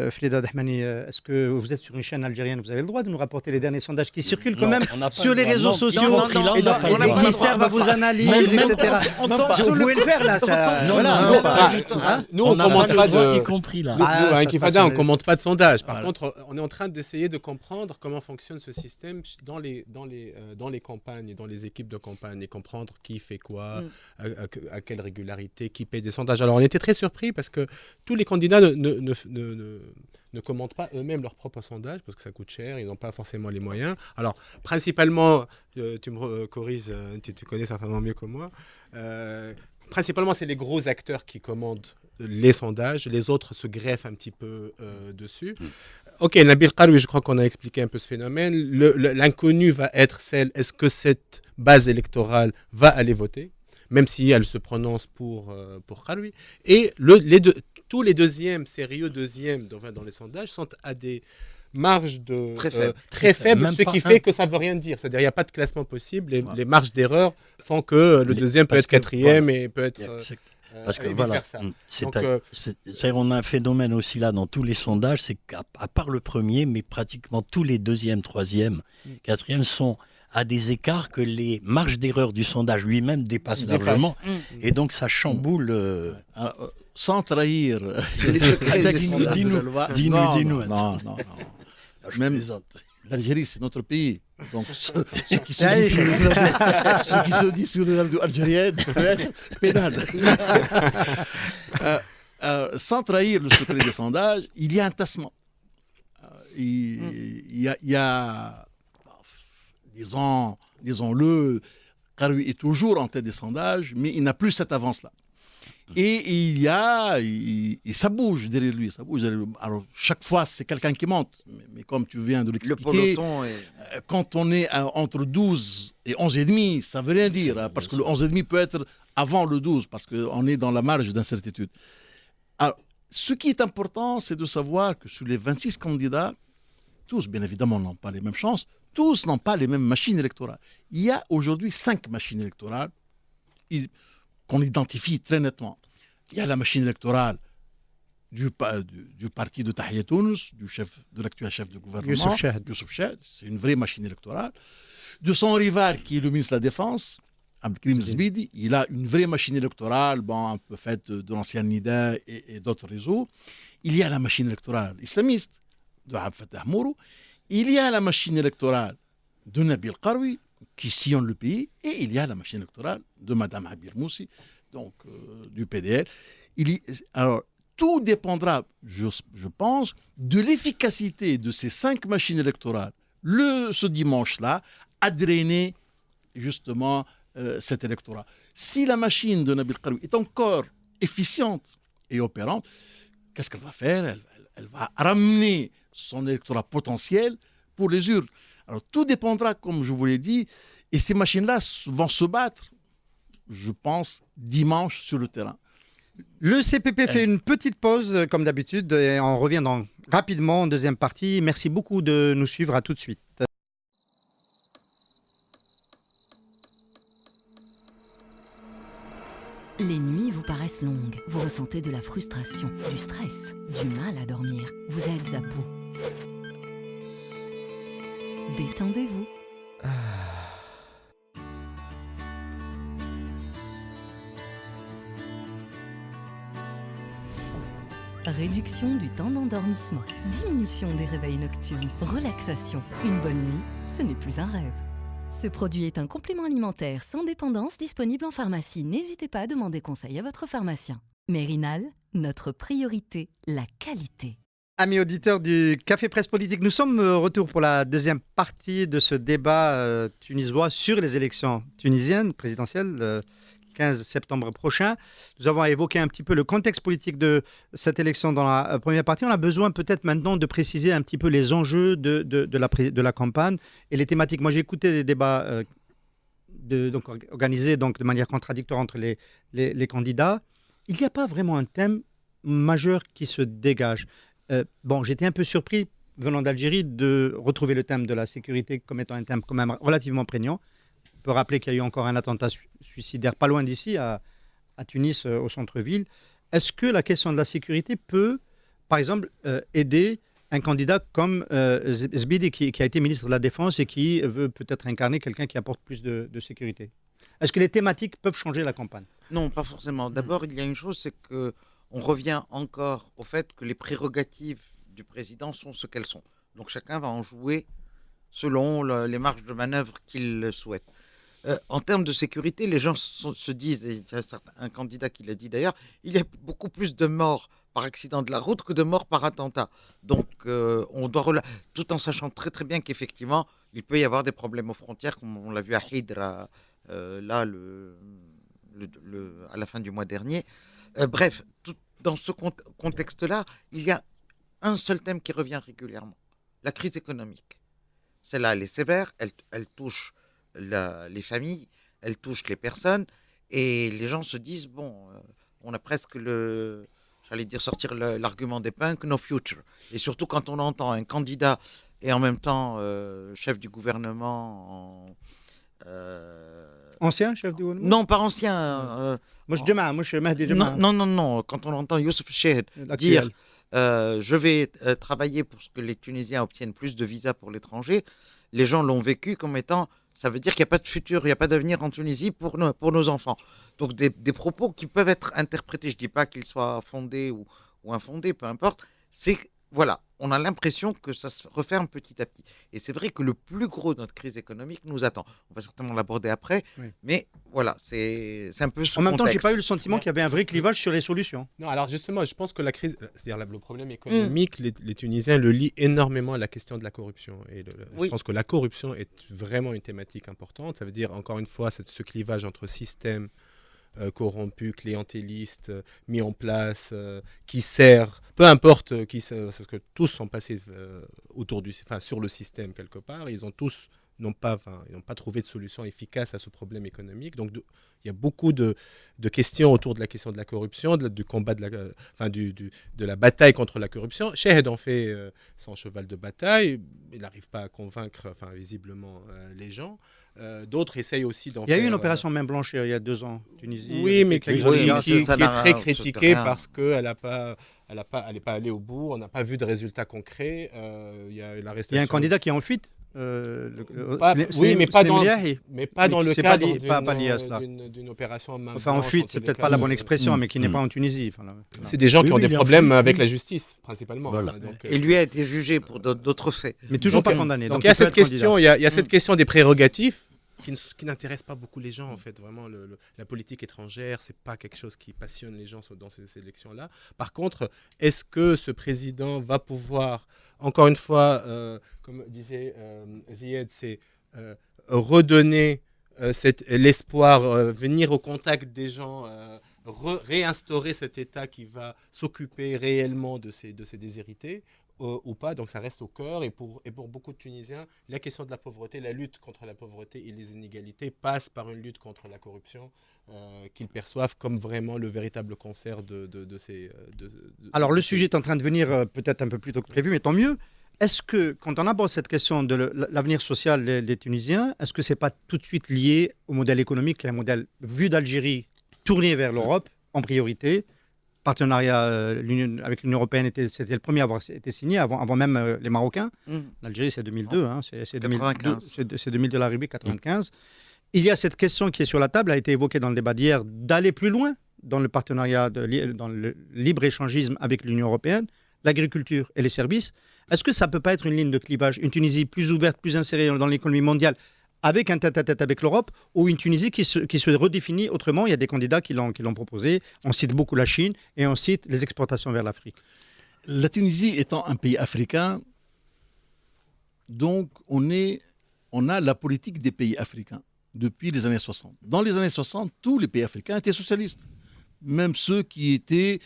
Frida Dahmani, est-ce que vous êtes sur une chaîne algérienne? Vous avez le droit de nous rapporter les derniers sondages qui circulent quand même sur les réseaux sociaux et qui servent à vos analyses, etc. Vous pouvez le faire là, ça.
Nous, on ne commente pas de...
y compris là.
Nous, à Intifada, on ne commente pas de sondage. Par contre, on est en train d'essayer de comprendre comment fonctionne ce système dans les campagnes et dans les équipes de campagne et comprendre qui fait quoi, à quelle régularité, qui paye des sondages. Alors, on était très surpris parce que tous les candidats ne commentent pas eux-mêmes leurs propres sondages parce que ça coûte cher, ils n'ont pas forcément les moyens. Alors, principalement, tu me corriges, tu connais certainement mieux que moi, principalement, c'est les gros acteurs qui commandent les sondages, les autres se greffent un petit peu dessus. Ok, Nabil Karoui, je crois qu'on a expliqué un peu ce phénomène. L'inconnu va être est-ce que cette base électorale va aller voter, même si elle se prononce pour Karoui. Et tous les sérieux deuxièmes dans les sondages sont à des marges très faibles, ce qui fait que ça ne veut rien dire. C'est-à-dire qu'il n'y a pas de classement possible. Les marges d'erreur font que le deuxième peut être quatrième et peut être...
Parce que voilà, on a un phénomène aussi là dans tous les sondages, c'est qu'à part le premier, mais pratiquement tous les deuxièmes, troisièmes, quatrièmes sont à des écarts que les marges d'erreur du sondage lui-même dépassent largement. Et donc ça chamboule...
sans trahir...
Dis-nous.
Non. Même l'Algérie, c'est notre pays. Donc, ceux qui se disent sur les radios algériennes peuvent être pénal. Sans trahir le secret des sondages, il y a un tassement. Il y a disons-le, Karoui est toujours en tête des sondages, mais il n'a plus cette avance-là. Et ça bouge derrière lui, Alors, chaque fois, c'est quelqu'un qui monte. Mais comme tu viens de l'expliquer, quand on est entre 12 et 11,5, ça ne veut rien dire. Parce que le 11,5 peut être avant le 12, parce qu'on est dans la marge d'incertitude. Alors, ce qui est important, c'est de savoir que sur les 26 candidats, tous, bien évidemment, n'ont pas les mêmes chances. Tous n'ont pas les mêmes machines électorales. Il y a aujourd'hui 5 machines électorales qu'on identifie très nettement. Il y a la machine électorale du parti de Tahia Tounes, de l'actuel chef de gouvernement, Youssouf Chahd, c'est une vraie machine électorale. De son rival, qui est le ministre de la Défense, Abdelkrim Zbidi, il a une vraie machine électorale, un peu faite de l'ancien NIDA et d'autres réseaux. Il y a la machine électorale islamiste de Abdel Fattah Mourou. Il y a la machine électorale de Nabil Karoui, qui sillonne le pays, et il y a la machine électorale de Mme Habir Moussi, donc du PDL. Alors, tout dépendra, je pense, de l'efficacité de ces 5 machines électorales ce dimanche-là à drainer justement cet électorat. Si la machine de Nabil Karoui est encore efficiente et opérante, qu'est-ce qu'elle va faire? Elle va ramener son électorat potentiel pour les urnes. Alors tout dépendra, comme je vous l'ai dit, et ces machines-là vont se battre, je pense, dimanche sur le terrain.
Le CPP fait une petite pause, comme d'habitude, et on revient rapidement en deuxième partie. Merci beaucoup de nous suivre. À tout de suite.
Les nuits vous paraissent longues. Vous ressentez de la frustration, du stress, du mal à dormir. Vous êtes à bout. Détendez-vous. Réduction du temps d'endormissement, diminution des réveils nocturnes, relaxation. Une bonne nuit, ce n'est plus un rêve. Ce produit est un complément alimentaire sans dépendance disponible en pharmacie. N'hésitez pas à demander conseil à votre pharmacien. Mérinal, notre priorité, la qualité.
Amis auditeurs du Café Presse Politique, nous sommes de retour pour la deuxième partie de ce débat tunisois sur les élections tunisiennes présidentielles. 15 septembre prochain. Nous avons évoqué un petit peu le contexte politique de cette élection dans la première partie. On a besoin peut-être maintenant de préciser un petit peu les enjeux de la campagne et les thématiques. Moi, j'ai écouté des débats organisés de manière contradictoire entre les candidats. Il n'y a pas vraiment un thème majeur qui se dégage. J'étais un peu surpris, venant d'Algérie, de retrouver le thème de la sécurité comme étant un thème quand même relativement prégnant. On peut rappeler qu'il y a eu encore un attentat suicidaire pas loin d'ici, à Tunis, au centre-ville. Est-ce que la question de la sécurité peut, par exemple, aider un candidat comme Zbidi, qui a été ministre de la Défense et qui veut peut-être incarner quelqu'un qui apporte plus de sécurité? Est-ce que les thématiques peuvent changer la campagne?
Non, pas forcément. D'abord, il y a une chose, c'est qu'on revient encore au fait que les prérogatives du président sont ce qu'elles sont. Donc chacun va en jouer selon les marges de manœuvre qu'il souhaite. En termes de sécurité, les gens se disent, et il y a un candidat qui l'a dit d'ailleurs, il y a beaucoup plus de morts par accident de la route que de morts par attentat. Donc, on doit tout en sachant très très bien qu'effectivement, il peut y avoir des problèmes aux frontières, comme on l'a vu à Hydra, là, à la fin du mois dernier. Bref, dans ce contexte-là, il y a un seul thème qui revient régulièrement, la crise économique. Celle-là, elle est sévère, elle touche les familles, elle touche les personnes, et les gens se disent, on a presque sortir l'argument des punks, no future. Et surtout quand on entend un candidat et en même temps chef du gouvernement
ancien chef du gouvernement?
Non, pas ancien.
Moi, je suis Mahdi Jama'a.
Non. Quand on entend Youssef Chahid dire je vais travailler pour que les Tunisiens obtiennent plus de visas pour l'étranger, les gens l'ont vécu comme étant, ça veut dire qu'il n'y a pas de futur, il n'y a pas d'avenir en Tunisie pour nos enfants. Donc des propos qui peuvent être interprétés, je ne dis pas qu'ils soient fondés ou infondés, peu importe, voilà, on a l'impression que ça se referme petit à petit. Et c'est vrai que le plus gros de notre crise économique nous attend. On va certainement l'aborder après, mais voilà, c'est un peu ce
En même temps, je n'ai
contexte.
pas eu le sentiment qu'il y avait un vrai clivage sur les solutions.
Non, alors justement, je pense que la crise, c'est-à-dire le problème économique, les Tunisiens le lient énormément à la question de la corruption. Et je pense que la corruption est vraiment une thématique importante. Ça veut dire, encore une fois, ce clivage entre système corrompu, clientéliste, mis en place, qui sert, peu importe qui sert, parce que tous sont passés sur le système quelque part, ils n'ont pas trouvé de solution efficace à ce problème économique. Donc il y a beaucoup de questions autour de la question de la corruption, du combat de la bataille contre la corruption. Chahid en fait son cheval de bataille, il n'arrive pas à convaincre visiblement les gens. D'autres essayent aussi d'en faire...
Il y a eu une opération main blanche il y a 2 ans en Tunisie.
Oui, mais qui est très critiquée
rien.
parce qu'elle n'est pas allée au bout, on n'a pas vu de résultats concrets. Il y a
un candidat qui est en fuite.
Mais pas dans le cadre d'une opération main
Enfin, en
blanche,
fuite, c'est peut-être pas la bonne expression, mais qui n'est pas en Tunisie.
C'est des gens qui ont des problèmes avec la justice, principalement.
Voilà.
Et lui a été jugé pour d'autres faits.
Mais toujours pas condamné.
Donc il y a cette question, il y a cette question des prérogatives qui n'intéresse pas beaucoup les gens, en fait. Vraiment, la politique étrangère, c'est pas quelque chose qui passionne les gens dans ces élections-là. Par contre, est-ce que ce président va pouvoir, encore une fois, comme disait Zied, c'est redonner l'espoir, venir au contact des gens, réinstaurer cet État qui va s'occuper réellement de ces déshérités ou pas. Donc ça reste au cœur. Et pour beaucoup de Tunisiens, la question de la pauvreté, la lutte contre la pauvreté et les inégalités passe par une lutte contre la corruption qu'ils perçoivent comme vraiment le véritable cancer de ces...
Alors le sujet est en train de venir peut-être un peu plus tôt que prévu, mais tant mieux. Est-ce que, quand on aborde cette question de l'avenir social des Tunisiens, est-ce que ce n'est pas tout de suite lié au modèle économique, qui est un modèle vu d'Algérie, tourné vers l'Europe en priorité? Partenariat avec l'Union européenne, c'était le premier à avoir été signé, avant même les Marocains. L'Algérie, c'est 2002, hein, c'est 2002 la République, 95. Il y a cette question qui est sur la table, a été évoquée dans le débat d'hier, d'aller plus loin dans le partenariat, dans le libre-échangisme avec l'Union européenne, l'agriculture et les services. Est-ce que ça ne peut pas être une ligne de clivage, une Tunisie plus ouverte, plus insérée dans l'économie mondiale, avec un tête-à-tête avec l'Europe, ou une Tunisie qui se redéfinit autrement? Il y a des candidats qui l'ont proposé. On cite beaucoup la Chine et on cite les exportations vers l'Afrique.
La Tunisie étant un pays africain, donc on a la politique des pays africains depuis les années 60. Dans les années 60, tous les pays africains étaient socialistes. Même ceux qui étaient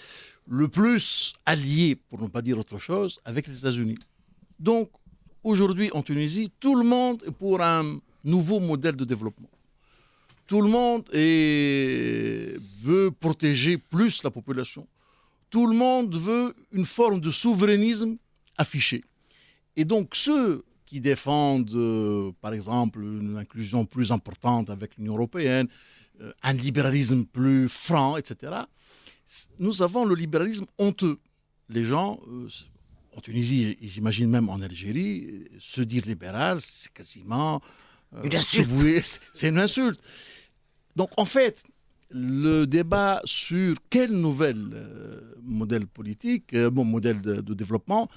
le plus alliés, pour ne pas dire autre chose, avec les États-Unis. Donc, aujourd'hui, en Tunisie, tout le monde est pour un nouveau modèle de développement. Tout le monde veut protéger plus la population. Tout le monde veut une forme de souverainisme affiché. Et donc, ceux qui défendent, par exemple, une inclusion plus importante avec l'Union européenne, un libéralisme plus franc, etc., nous avons le libéralisme honteux. Les gens, en Tunisie, et j'imagine même en Algérie, se dire libéral, c'est quasiment...
une insulte.
C'est une insulte. Donc, en fait, le débat sur quel nouvel modèle politique, modèle de développement,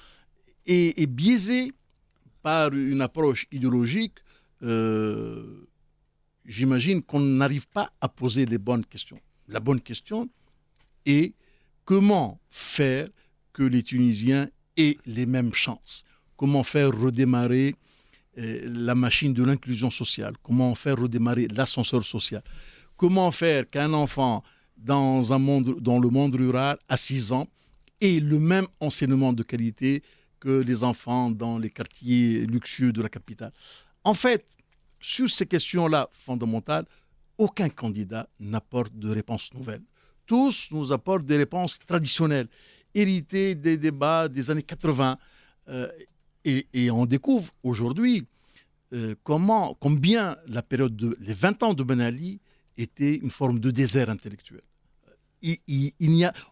est biaisé par une approche idéologique. J'imagine qu'on n'arrive pas à poser les bonnes questions. La bonne question est comment faire que les Tunisiens aient les mêmes chances? Comment faire redémarrer la machine de l'inclusion sociale? Comment faire redémarrer l'ascenseur social? Comment faire qu'un enfant dans le monde rural à 6 ans ait le même enseignement de qualité que les enfants dans les quartiers luxueux de la capitale? En fait, sur ces questions-là fondamentales, aucun candidat n'apporte de réponse nouvelle. Tous nous apportent des réponses traditionnelles, héritées des débats des années 80. Et on découvre aujourd'hui combien la période les 20 ans de Ben Ali était une forme de désert intellectuel.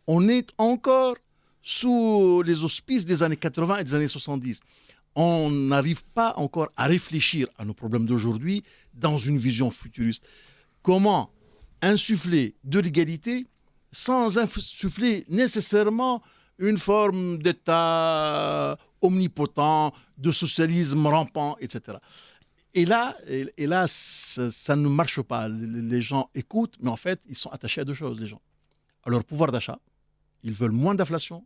On est encore sous les auspices des années 80 et des années 70. On n'arrive pas encore à réfléchir à nos problèmes d'aujourd'hui dans une vision futuriste. Comment insuffler de l'égalité sans insuffler nécessairement une forme d'État omnipotent, de socialisme rampant, etc. Et là, ça ne marche pas. Les gens écoutent, mais en fait, ils sont attachés à deux choses, les gens. À leur pouvoir d'achat, ils veulent moins d'inflation,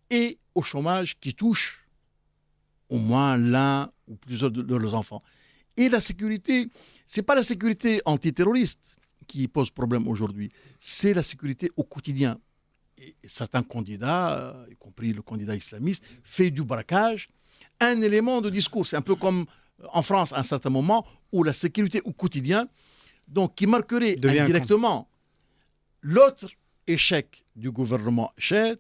et au chômage qui touche au moins l'un ou plusieurs de leurs enfants. Et la sécurité, ce n'est pas la sécurité antiterroriste qui pose problème aujourd'hui, c'est la sécurité au quotidien. Et certains candidats, y compris le candidat islamiste, fait du braquage un élément de discours. C'est un peu comme en France à un certain moment où la sécurité au quotidien, donc qui marquerait indirectement l'autre échec du gouvernement Chad,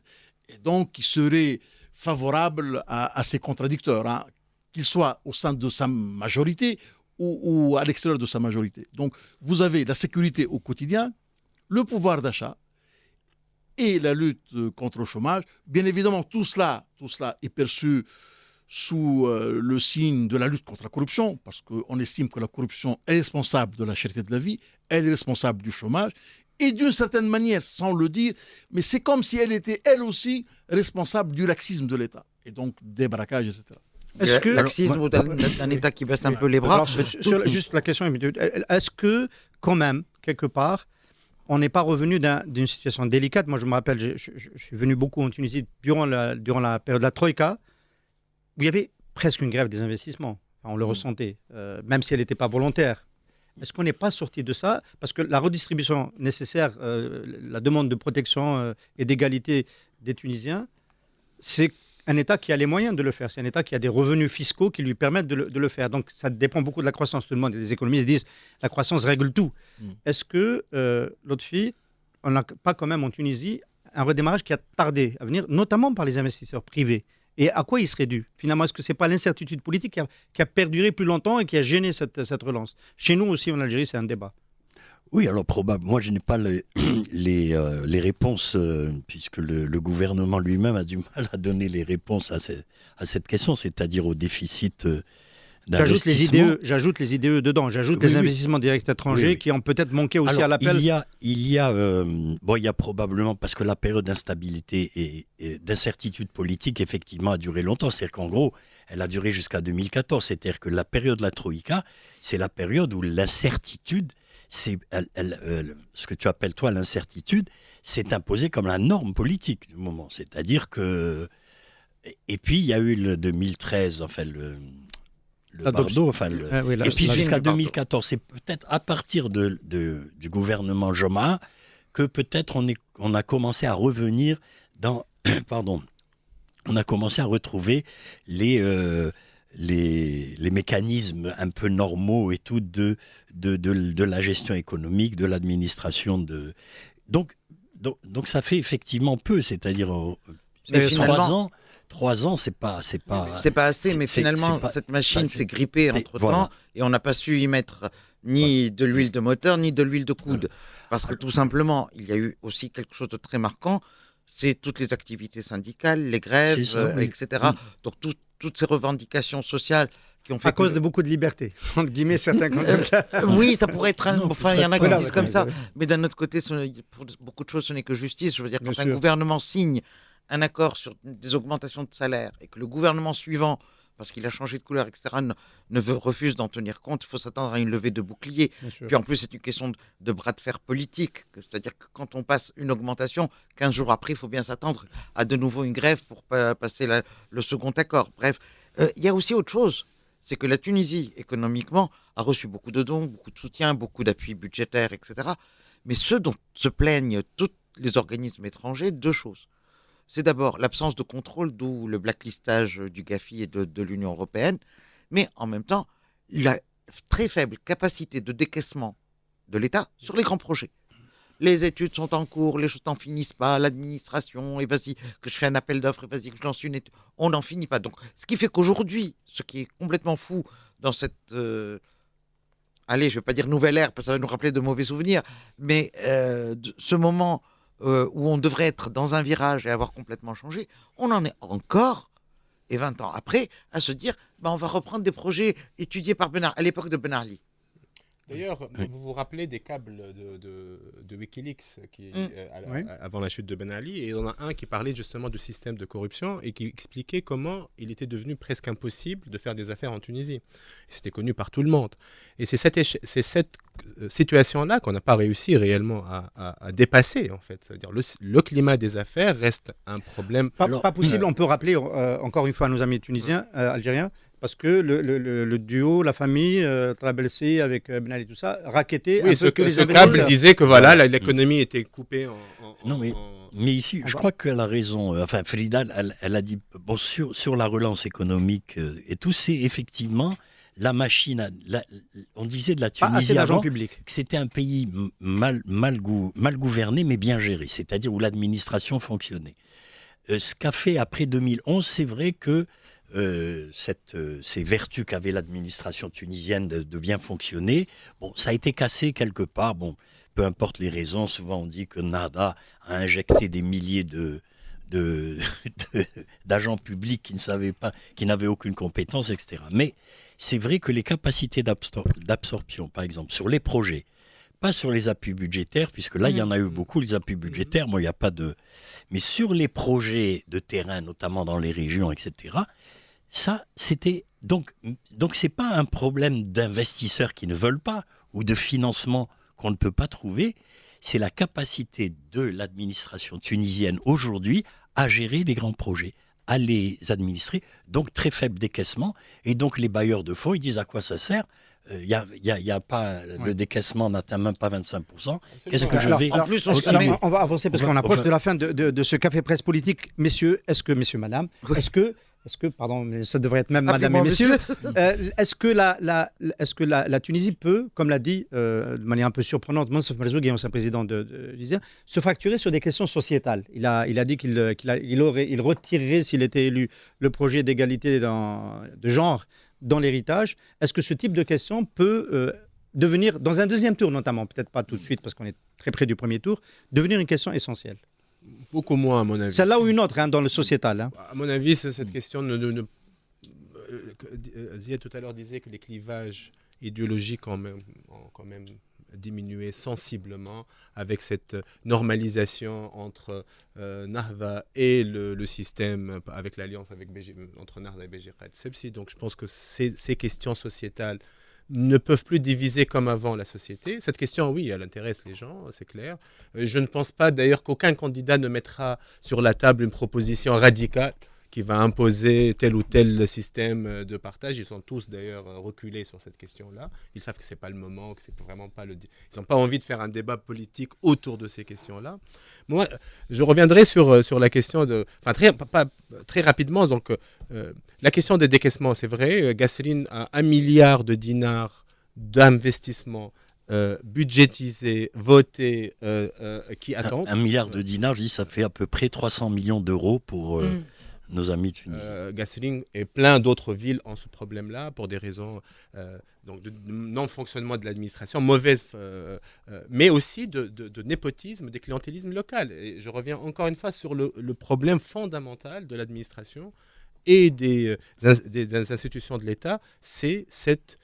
et donc qui serait favorable à ses contradicteurs, hein, qu'ils soient au sein de sa majorité ou à l'extérieur de sa majorité. Donc vous avez la sécurité au quotidien, le pouvoir d'achat et la lutte contre le chômage. Bien évidemment, tout cela est perçu sous le signe de la lutte contre la corruption, parce qu'on estime que la corruption est responsable de la cherté de la vie, elle est responsable du chômage, et d'une certaine manière, sans le dire, mais c'est comme si elle était, elle aussi, responsable du laxisme de l'État, et donc des braquages, etc.
Est-ce que laxisme d'un État qui baisse un peu les bras?
Alors, juste la question, est-ce que, quand même, quelque part, on n'est pas revenu d'une situation délicate? Moi, je me rappelle, je suis venu beaucoup en Tunisie durant la période de la Troïka, où il y avait presque une grève des investissements. Enfin, on le ressentait, même si elle n'était pas volontaire. Est-ce qu'on n'est pas sorti de ça? Parce que la redistribution nécessaire, la demande de protection et d'égalité des Tunisiens, c'est un État qui a les moyens de le faire. C'est un État qui a des revenus fiscaux qui lui permettent de le faire. Donc ça dépend beaucoup de la croissance. Tout le monde, les économistes disent la croissance règle tout. Est-ce que, Lotfi, on n'a pas quand même en Tunisie un redémarrage qui a tardé à venir, notamment par les investisseurs privés? Et à quoi il serait dû? Finalement, est-ce que ce n'est pas l'incertitude politique qui a perduré plus longtemps et qui a gêné cette relance? Chez nous aussi, en Algérie, c'est un débat.
Oui, alors probablement. Moi, je n'ai pas les réponses, puisque le gouvernement lui-même a du mal à donner les réponses à cette question, c'est-à-dire au déficit d'investissement.
J'ajoute les IDE dedans, j'ajoute les investissements directs étrangers qui ont peut-être manqué aussi
alors,
à l'appel.
Il y a probablement, parce que la période d'instabilité et d'incertitude politique, effectivement, a duré longtemps. C'est-à-dire qu'en gros, elle a duré jusqu'à 2014. C'est-à-dire que la période de la Troïka, c'est la période où l'incertitude, ce que tu appelles toi l'incertitude, s'est imposé comme la norme politique du moment. C'est-à-dire que... Et puis, il y a eu le 2013, enfin le Bardo, enfin et puis jusqu'à 2014. C'est peut-être à partir du gouvernement Joma que peut-être on a commencé à revenir dans... Pardon. On a commencé à retrouver les mécanismes un peu normaux et tout de la gestion économique, de l'administration. Donc ça fait effectivement peu, c'est-à-dire 3 ans, c'est pas
assez, mais finalement, cette machine s'est grippée entre-temps et on n'a pas su y mettre ni de l'huile de moteur, ni de l'huile de coude. Parce que tout simplement, il y a eu aussi quelque chose de très marquant, c'est toutes les activités syndicales, les grèves, etc. Donc toutes ces revendications sociales qui ont fait...
À cause de beaucoup de liberté, entre guillemets, certains candidats.
Oui, ça pourrait être... Enfin, il y en a qui disent comme ça. Mais d'un autre côté, pour beaucoup de choses, ce n'est que justice. Je veux dire, quand un gouvernement signe un accord sur des augmentations de salaire et que le gouvernement suivant, parce qu'il a changé de couleur, etc., refuse d'en tenir compte, il faut s'attendre à une levée de bouclier. Puis en plus, c'est une question de bras de fer politique. C'est-à-dire que quand on passe une augmentation, 15 jours après, il faut bien s'attendre à de nouveau une grève pour passer le second accord. Bref, il y a aussi autre chose. C'est que la Tunisie, économiquement, a reçu beaucoup de dons, beaucoup de soutien, beaucoup d'appuis budgétaires, etc. Mais ce dont se plaignent tous les organismes étrangers, 2 choses. C'est d'abord l'absence de contrôle, d'où le blacklistage du GAFI et de l'Union européenne, mais en même temps, la très faible capacité de décaissement de l'État sur les grands projets. Les études sont en cours, les choses n'en finissent pas, l'administration, et vas-y, que je fais un appel d'offres, et vas-y, que je lance une étude. On n'en finit pas. Donc, ce qui fait qu'aujourd'hui, ce qui est complètement fou dans cette... allez, je ne vais pas dire nouvelle ère, parce que ça va nous rappeler de mauvais souvenirs, mais ce moment... où on devrait être dans un virage et avoir complètement changé, on en est encore, et 20 ans après, à se dire, on va reprendre des projets étudiés par à l'époque de Ben Ali.
D'ailleurs, vous vous rappelez des câbles de Wikileaks avant la chute de Ben Ali, et il y en a un qui parlait justement du système de corruption et qui expliquait comment il était devenu presque impossible de faire des affaires en Tunisie. Et c'était connu par tout le monde. Et c'est cette situation-là qu'on n'a pas réussi réellement à dépasser, en fait. C'est-à-dire le climat des affaires reste un problème.
Pas possible, on peut rappeler encore une fois à nos amis tunisiens, algériens, parce que le duo, la famille, Trabelsi avec Ben Ali, tout ça, rackettait un peu que les
investisseurs. Ce câble disait que l'économie était coupée
mais ici, je crois qu'elle a raison. Enfin, Frida, elle a dit, sur la relance économique et tout, c'est effectivement la machine. On disait de la Tunisie avant que c'était un pays mal gouverné, mais bien géré, c'est-à-dire où l'administration fonctionnait. Ce qu'a fait après 2011, c'est vrai que ces vertus qu'avait l'administration tunisienne de bien fonctionner, ça a été cassé quelque part. Peu importe les raisons, souvent on dit que Nada a injecté des milliers d'agents publics qui ne savaient pas, qui n'avaient aucune compétence, etc. Mais c'est vrai que les capacités d'absorption, par exemple, sur les projets, pas sur les appuis budgétaires, puisque là, il y en a eu beaucoup, les appuis budgétaires, il n'y a pas de... Mais sur les projets de terrain, notamment dans les régions, etc., ça, c'était... Donc ce n'est pas un problème d'investisseurs qui ne veulent pas, ou de financement qu'on ne peut pas trouver, c'est la capacité de l'administration tunisienne aujourd'hui à gérer les grands projets, à les administrer, donc très faible décaissement, et donc les bailleurs de fonds, ils disent à quoi ça sert ? Il y a pas le décaissement n'atteint même pas 25%. Qu'est-ce que je
Alors,
vais
En plus, on se
Alors,
met-
on va avancer parce
on
qu'on
va-
approche
on va-
de la fin de ce café presse politique. Messieurs, madame, pardon, mais ça devrait être même madame et
Appelez-moi
messieurs, est-ce que la Tunisie peut, comme l'a dit de manière un peu surprenante Moncef Merzoug, ancien président de l'ISIA, se fracturer sur des questions sociétales? Il a dit qu'il retirerait, s'il était élu, le projet d'égalité de genre dans l'héritage. Est-ce que ce type de question peut devenir, dans un deuxième tour notamment, peut-être pas tout de suite parce qu'on est très près du premier tour, devenir une question essentielle?
Beaucoup moins, à mon avis.
Celle-là ou une autre, dans le sociétal.
À mon avis, cette question Ziad tout à l'heure disait que les clivages idéologiques ont quand même diminué sensiblement avec cette normalisation entre Nahda et le système, avec l'alliance entre Nahda et Béji Raed Sebsi. Donc je pense que ces questions sociétales ne peuvent plus diviser comme avant la société. Cette question, oui, elle intéresse les gens, c'est clair. Je ne pense pas d'ailleurs qu'aucun candidat ne mettra sur la table une proposition radicale qui va imposer tel ou tel système de partage. Ils sont tous d'ailleurs reculés sur cette question-là. Ils savent que ce n'est pas le moment, que c'est vraiment pas ils n'ont pas envie de faire un débat politique autour de ces questions-là. Moi, je reviendrai sur la question très rapidement. Donc, la question des décaissements, c'est vrai. Gasseline a 1 milliard de dinars d'investissement budgétisé, voté, qui attendent.
1 milliard de dinars, je dis, ça fait à peu près 300 millions d'euros pour nos amis tunisiens.
Gasseling et plein d'autres villes ont ce problème-là pour des raisons donc de non-fonctionnement de l'administration, mauvaise, mais aussi de népotisme, des clientélismes local. Et je reviens encore une fois sur le problème fondamental de l'administration et des institutions de l'État, c'est cette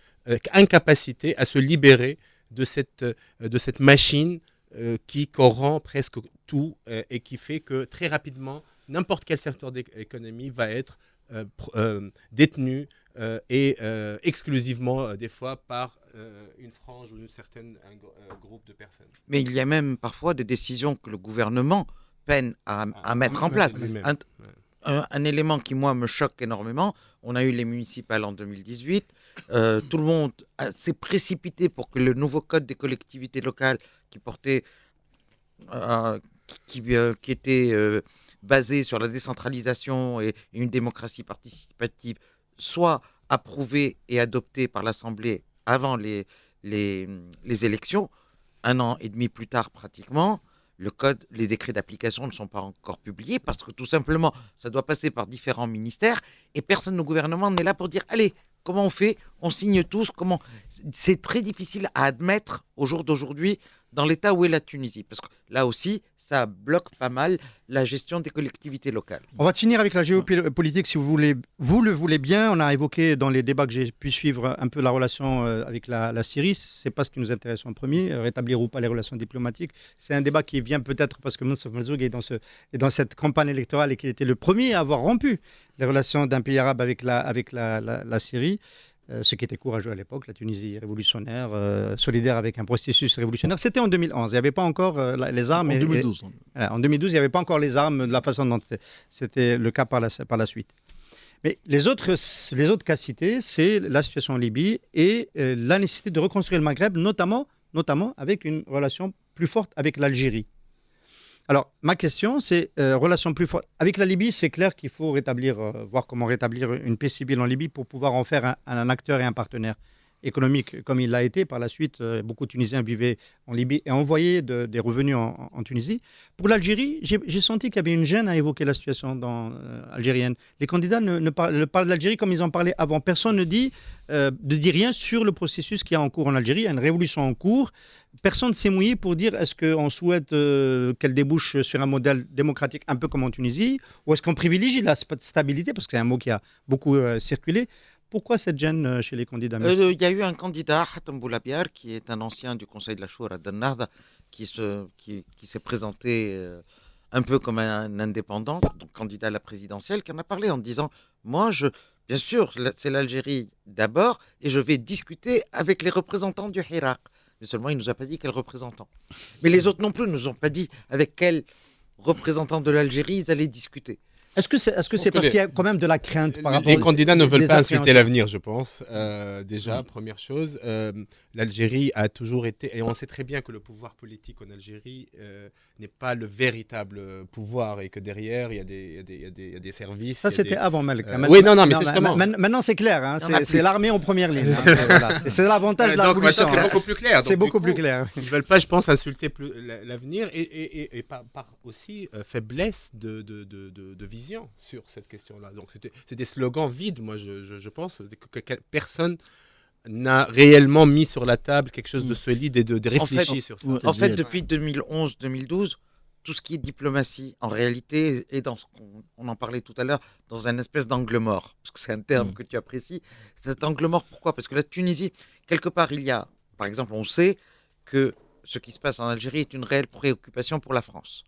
incapacité à se libérer de cette machine qui corrompt presque tout et qui fait que très rapidement, n'importe quel secteur d'économie va être détenu et exclusivement, des fois, par une frange ou un groupe de personnes.
Mais il y a même parfois des décisions que le gouvernement peine à mettre en place. Un élément qui, moi, me choque énormément, on a eu les municipales en 2018, tout le monde s'est précipité pour que le nouveau code des collectivités locales qui portait, qui était basé sur la décentralisation et une démocratie participative soit approuvé et adopté par l'Assemblée avant les élections. 1 an et demi plus tard, pratiquement, les décrets d'application ne sont pas encore publiés parce que tout simplement, ça doit passer par différents ministères et personne au gouvernement n'est là pour dire « Allez, comment on fait ? On signe tous ?» C'est très difficile à admettre au jour d'aujourd'hui dans l'état où est la Tunisie. Parce que là aussi, ça bloque pas mal la gestion des collectivités locales.
On va finir avec la géopolitique, si vous le voulez bien. On a évoqué dans les débats que j'ai pu suivre un peu la relation avec la Syrie. Ce n'est pas ce qui nous intéresse en premier, rétablir ou pas les relations diplomatiques. C'est un débat qui vient peut-être parce que Moncef Merzoug est dans cette campagne électorale et qu'il était le premier à avoir rompu les relations d'un pays arabe avec la Syrie. Ce qui était courageux à l'époque, la Tunisie révolutionnaire, solidaire avec un processus révolutionnaire. C'était en 2011, il n'y avait pas encore les armes.
En 2012.
En 2012, il n'y avait pas encore les armes de la façon dont c'était le cas par la suite. Mais les autres cas cités, c'est la situation en Libye et la nécessité de reconstruire le Maghreb, notamment avec une relation plus forte avec l'Algérie. Alors, ma question, c'est relation plus forte. Avec la Libye, c'est clair qu'il faut voir comment rétablir une paix civile en Libye pour pouvoir en faire un acteur et un partenaire économique comme il l'a été. Par la suite, beaucoup de Tunisiens vivaient en Libye et envoyaient des revenus en Tunisie. Pour l'Algérie, j'ai senti qu'il y avait une gêne à évoquer la situation algérienne. Les candidats ne parlent de l'Algérie comme ils en parlaient avant. Personne ne dit rien sur le processus qui est en cours en Algérie. Il y a une révolution en cours. Personne ne s'est mouillé pour dire est-ce qu'on souhaite qu'elle débouche sur un modèle démocratique un peu comme en Tunisie ou est-ce qu'on privilégie la stabilité parce que c'est un mot qui a beaucoup circulé. Pourquoi cette gêne chez les candidats?
Il y a eu un candidat, Hatem Boulabiar, qui est un ancien du Conseil de la Choura d'Ennahda, qui s'est présenté un peu comme un indépendant, donc candidat à la présidentielle, qui en a parlé en disant « Moi, bien sûr, c'est l'Algérie d'abord, et je vais discuter avec les représentants du Hirak. » Mais seulement, il ne nous a pas dit quels représentants. Mais les autres non plus ne nous ont pas dit avec quels représentants de l'Algérie ils allaient discuter.
Est-ce que c'est
pense
parce
que
qu'il y a quand même de la crainte par rapport
Les candidats ne veulent
des
pas insulter
appréhensions.
l'avenir, je pense. Déjà, première chose. L'Algérie a toujours été, et on sait très bien que le pouvoir politique en Algérie n'est pas le véritable pouvoir et que derrière, il y a des services.
Ça,
il y a
c'était
des-
avant Malek.
oui, non, mais c'est justement.
Maintenant, c'est clair. Hein,
Il y en a
c'est
plus.
l'armée en première ligne. Hein, voilà. C'est l'avantage de la
Donc, maintenant,
révolution.
c'est
hein.
beaucoup plus clair.
C'est
Donc, du
beaucoup plus
coup,
clair.
Ils ne veulent pas, je pense, insulter l'avenir et par aussi faiblesse de vision sur cette question-là. Donc, c'est des slogans vides, moi, je pense, que personne n'a réellement mis sur la table quelque chose de solide et de réfléchi sur ça.
En fait, depuis 2011-2012, tout ce qui est diplomatie, en réalité, est dans ce on en parlait tout à l'heure, dans un espèce d'angle mort. Parce que c'est un terme que tu apprécies. Cet angle mort, pourquoi? Parce que la Tunisie, quelque part, il y a, par exemple, on sait que ce qui se passe en Algérie est une réelle préoccupation pour la France.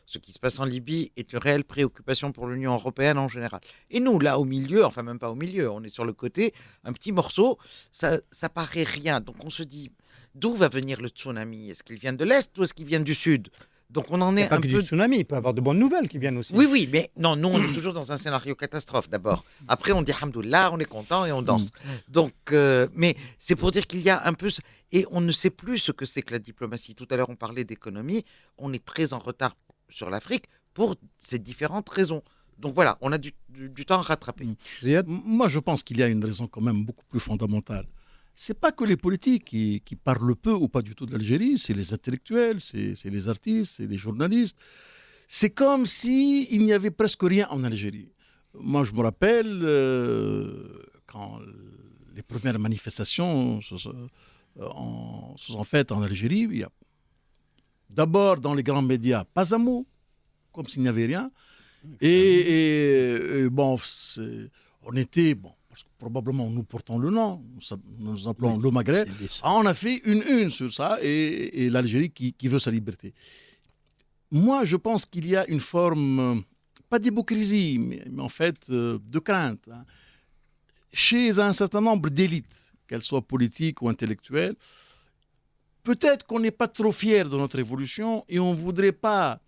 Ce qui se passe en Libye est une réelle préoccupation pour l'Union européenne en général. Et nous, là, au milieu, enfin même pas au milieu, on est sur le côté, un petit morceau, ça paraît rien. Donc on se dit, d'où va venir le tsunami? Est-ce qu'il vient de l'Est ou est-ce qu'il vient du Sud? Donc on en
Il n'y
est
a pas
un
que
peu...
du tsunami, il peut y avoir de bonnes nouvelles qui viennent aussi.
Oui, oui, mais non, nous, on est toujours dans un scénario catastrophe d'abord. Après, on dit Hamdoullah, on est content et on danse. Donc, mais c'est pour dire qu'il y a un peu... Et on ne sait plus ce que c'est que la diplomatie. Tout à l'heure, on parlait d'économie. On est très en retard sur l'Afrique pour ces différentes raisons. Donc voilà, on a du temps à rattraper.
Ziad?
Moi, je pense qu'il y a une raison quand même beaucoup plus fondamentale. C'est pas que les politiques qui parlent peu ou pas du tout de l'Algérie, c'est les intellectuels, c'est les artistes, c'est les journalistes. C'est comme si il n'y avait presque rien en Algérie. Moi, je me rappelle quand les premières manifestations se sont faites en Algérie, il y a d'abord dans les grands médias, pas un mot, comme s'il n'y avait rien. Et bon, on était, bon, parce que probablement nous portons le nom, nous nous appelons le Maghreb. On a fait une sur ça et l'Algérie qui veut sa liberté. Moi, je pense qu'il y a une forme, pas d'hypocrisie, mais en fait de crainte, hein, chez un certain nombre d'élites, qu'elles soient politiques ou intellectuelles. Peut-être qu'on n'est pas trop fiers de notre évolution et on ne voudrait pas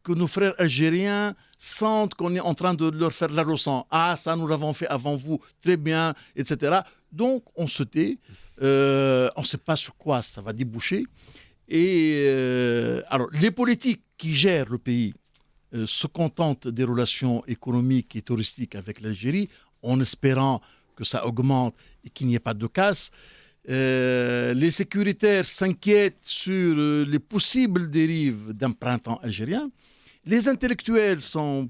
que nos frères algériens sentent qu'on est en train de leur faire la leçon. Ah, ça, nous l'avons fait avant vous, très bien, etc. Donc, on se tait, on ne sait pas sur quoi ça va déboucher. Et alors, les politiques qui gèrent le pays se contentent des relations économiques et touristiques avec l'Algérie, en espérant que ça augmente et qu'il n'y ait pas de casse. Les sécuritaires s'inquiètent sur les possibles dérives d'un printemps algérien. Les intellectuels sont,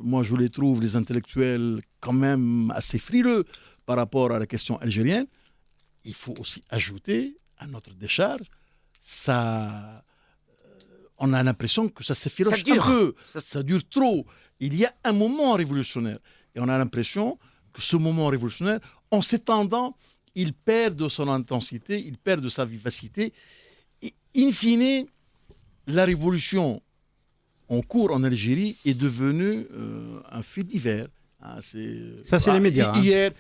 moi je les trouve, les intellectuels quand même assez frileux par rapport à la question algérienne. Il faut aussi ajouter à notre décharge, ça, on a l'impression que ça s'effiloche un peu, ça dure trop. Il y a un moment révolutionnaire et on a l'impression que ce moment révolutionnaire, en s'étendant, il perd de son intensité, il perd de sa vivacité. Et in fine, la révolution en cours en Algérie est devenue un fait divers. Hein,
ça, c'est les médias.
Hier,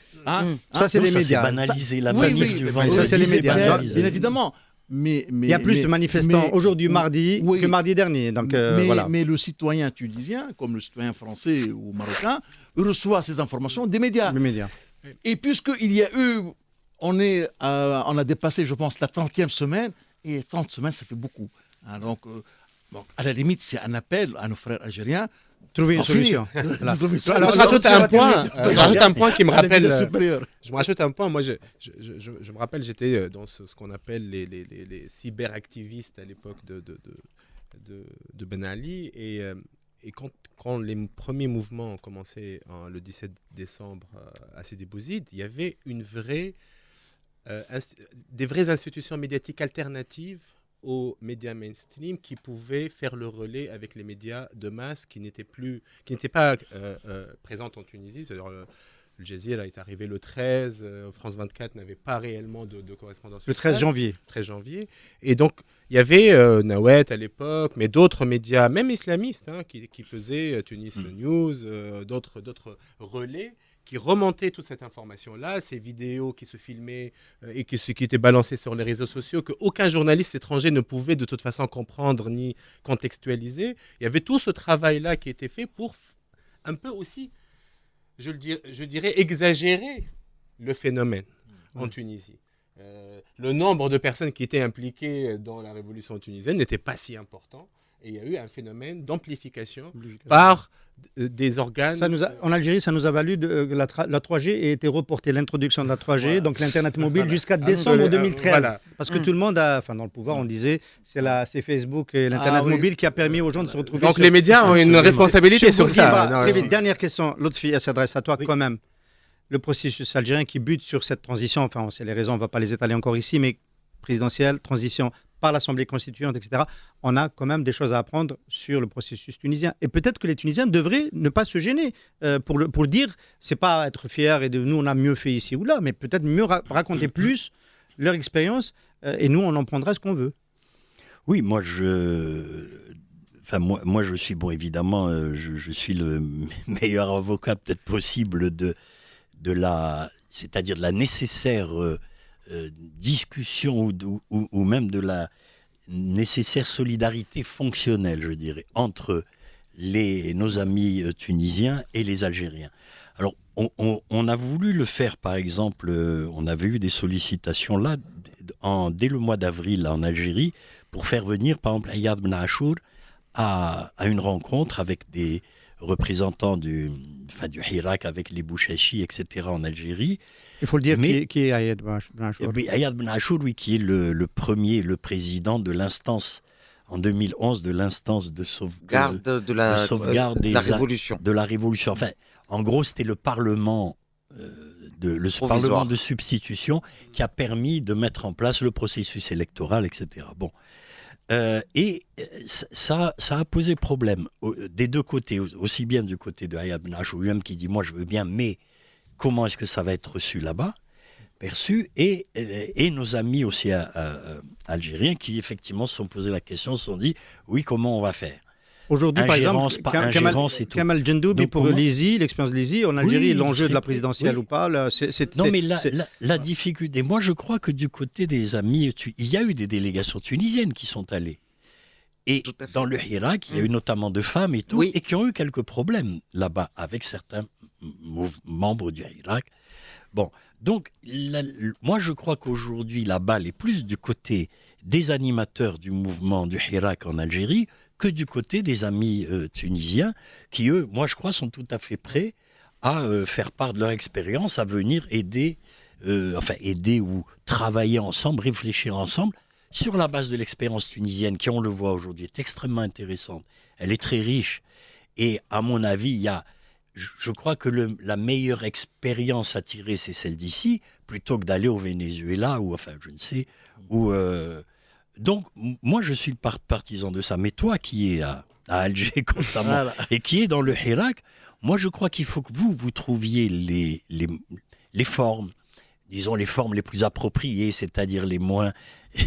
ça, c'est les médias.
Banalisé la
oui,
banif du vendredi.
ça, c'est les médias.
Bien évidemment. Mais,
il y a plus de manifestants aujourd'hui mardi que mardi dernier. Donc, voilà.
Mais le citoyen tunisien, comme le citoyen français ou marocain, reçoit ces informations des médias.
Les médias.
Et puisqu'il y a eu, on a dépassé, je pense, la 30e semaine, et 30 semaines, ça fait beaucoup. Hein, donc, à la limite, c'est un appel à nos frères algériens.
Trouver une solution.
Alors, je rajoute un point qui me rappelle. Je me rajoute un point. Moi, je me rappelle, j'étais dans ce qu'on appelle les cyberactivistes à l'époque de Ben Ali. Et quand les premiers mouvements ont commencé le 17 décembre à Sidi Bouzid, il y avait des vraies institutions médiatiques alternatives aux médias mainstream qui pouvaient faire le relais avec les médias de masse qui n'étaient pas présents en Tunisie. C'est-à-dire, le Jazeera est arrivé le 13, France 24 n'avait pas réellement de correspondance.
Le 13 janvier.
13 janvier. Et donc, il y avait Nawet à l'époque, mais d'autres médias, même islamistes, hein, qui faisaient Tunis News, d'autres relais, qui remontait toute cette information-là, ces vidéos qui se filmaient et qui étaient balancées sur les réseaux sociaux, qu'aucun journaliste étranger ne pouvait de toute façon comprendre ni contextualiser. Il y avait tout ce travail-là qui était fait pour un peu aussi, je dirais, exagérer le phénomène en Tunisie. Le nombre de personnes qui étaient impliquées dans la révolution tunisienne n'était pas si important. Et il y a eu un phénomène d'amplification par des organes.
En Algérie, ça nous a valu la 3G ait été reportée, l'introduction de la 3G, donc l'Internet mobile, jusqu'à décembre 2013.
Voilà.
Parce que tout le monde dans le pouvoir, on disait, c'est Facebook et l'Internet mobile qui a permis aux gens de se retrouver.
Donc les médias ont une responsabilité sur ça.
Très vite, dernière question, Lotfi, elle s'adresse à toi quand même. Le processus algérien qui bute sur cette transition, enfin, on sait les raisons, on ne va pas les étaler encore ici, mais présidentielle, transition par l'Assemblée constituante, etc. On a quand même des choses à apprendre sur le processus tunisien. Et peut-être que les Tunisiens devraient ne pas se gêner pour le dire. C'est pas être fier et de nous, on a mieux fait ici ou là, mais peut-être mieux raconter plus leur expérience et nous, on en prendra ce qu'on veut.
Oui, moi, je suis, bon, évidemment, je suis le meilleur avocat peut-être possible c'est-à-dire de la nécessaire discussion ou même de la nécessaire solidarité fonctionnelle, je dirais, entre nos amis tunisiens et les Algériens. Alors, on a voulu le faire, par exemple, on avait eu des sollicitations là, dès le mois d'avril en Algérie, pour faire venir, par exemple, Ayad Ben Achour à une rencontre avec des représentants du Hirak, avec les Bouchachi, etc., en Algérie.
Il faut le dire, qui est Ayad Ben Achour?
Ayad Ben Achour, oui, qui est le président de l'instance, en 2011, de l'instance de sauvegarde
de la Révolution.
De la Révolution. Enfin, en gros, c'était le Parlement, Parlement de substitution qui a permis de mettre en place le processus électoral, etc. Bon. Et ça a posé problème des deux côtés, aussi bien du côté de Ayad Ben Achour lui-même qui dit « moi je veux bien, mais comment est-ce que ça va être reçu là-bas ?» perçu, et nos amis aussi algériens qui effectivement se sont posé la question, se sont dit « oui, comment on va faire ?»
Aujourd'hui, par exemple, Kamal Djendoubi pour l'expérience de l'ISI, en Algérie, l'enjeu de la présidentielle ou pas
la difficulté, moi je crois que du côté des amis, il y a eu des délégations tunisiennes qui sont allées. Et dans le Hirak, il y a eu notamment de femmes et tout, et qui ont eu quelques problèmes là-bas avec certains membres du Hirak. Bon, donc moi je crois qu'aujourd'hui la balle est plus du côté des animateurs du mouvement du Hirak en Algérie que du côté des amis tunisiens qui, eux, moi je crois, sont tout à fait prêts à faire part de leur expérience, à venir aider ou travailler ensemble, réfléchir ensemble sur la base de l'expérience tunisienne qui, on le voit aujourd'hui, est extrêmement intéressante. Elle est très riche et à mon avis, je crois que la meilleure expérience à tirer, c'est celle d'ici, plutôt que d'aller au Venezuela ou, enfin, je ne sais, où... Donc, moi, je suis le partisan de ça. Mais toi, qui es à Alger constamment et qui est dans le Hirak, moi, je crois qu'il faut que vous trouviez les formes, disons les formes les plus appropriées, c'est-à-dire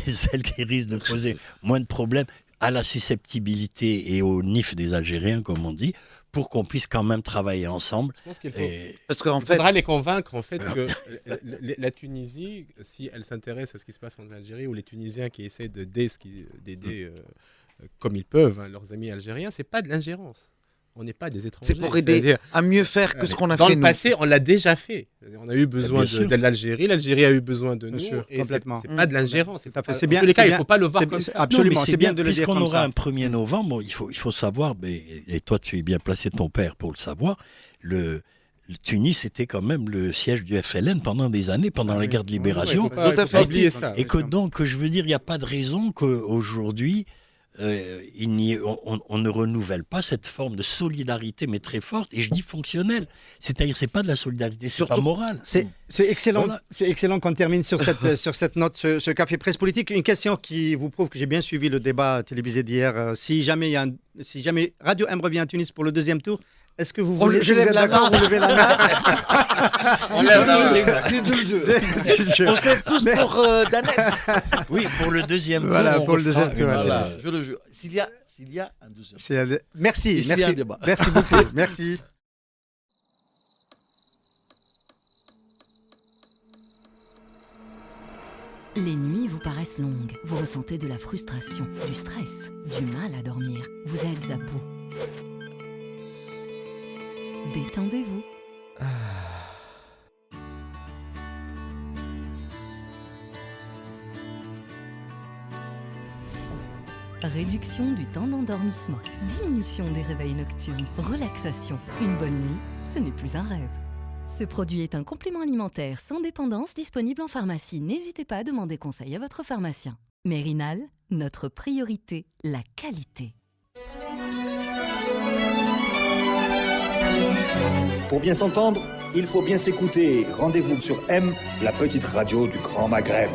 celles qui risquent de poser moins de problèmes à la susceptibilité et au NIF des Algériens, comme on dit, pour qu'on puisse quand même travailler ensemble.
Je pense qu'il faudra les convaincre en fait que la Tunisie, si elle s'intéresse à ce qui se passe en Algérie, ou les Tunisiens qui essaient d'aider comme ils peuvent leurs amis algériens, c'est pas de l'ingérence. On n'est pas des étrangers.
C'est pour aider à mieux faire que ce qu'on a fait.
Dans le passé, on l'a déjà fait. On a eu besoin de l'Algérie, l'Algérie a eu besoin de nous.
Sûr,
et
complètement.
C'est pas de l'ingérence.
C'est bien.
En tous les cas, il ne faut pas le voir comme ça.
Absolument, c'est bien de le dire comme ça.
Puisqu'on aura un 1er novembre, il faut savoir, et toi tu es bien placé, ton père, pour le savoir, le Tunis était quand même le siège du FLN pendant des années, pendant la guerre de libération.
Tout à fait. Oublier ça.
Et que donc, je veux dire, il n'y a pas de raison qu'aujourd'hui, on ne renouvelle pas cette forme de solidarité, mais très forte, et je dis fonctionnelle. C'est-à-dire, c'est pas de la solidarité, c'est pas morale.
C'est excellent. Voilà. C'est excellent qu'on termine sur cette note, ce café presse politique. Une question qui vous prouve que j'ai bien suivi le débat télévisé d'hier. Si jamais Radio M revient à Tunis pour le deuxième tour, est-ce que vous voulez...
Je lève la main.
Vous levez la main.
On lève la main. On se lève tous pour Danette.
Oui, pour le deuxième tour.
Voilà, pour le deuxième tour.
Voilà, je le jure. S'il y a un deuxième tour.
Merci beaucoup. Merci.
Les nuits vous paraissent longues. Vous ressentez de la frustration, du stress, du mal à dormir. Vous êtes à bout. Détendez-vous. Réduction du temps d'endormissement, diminution des réveils nocturnes, relaxation. Une bonne nuit, ce n'est plus un rêve. Ce produit est un complément alimentaire sans dépendance disponible en pharmacie. N'hésitez pas à demander conseil à votre pharmacien. Mérinal, notre priorité, la qualité.
Pour bien s'entendre, il faut bien s'écouter. Rendez-vous sur M, la petite radio du Grand Maghreb.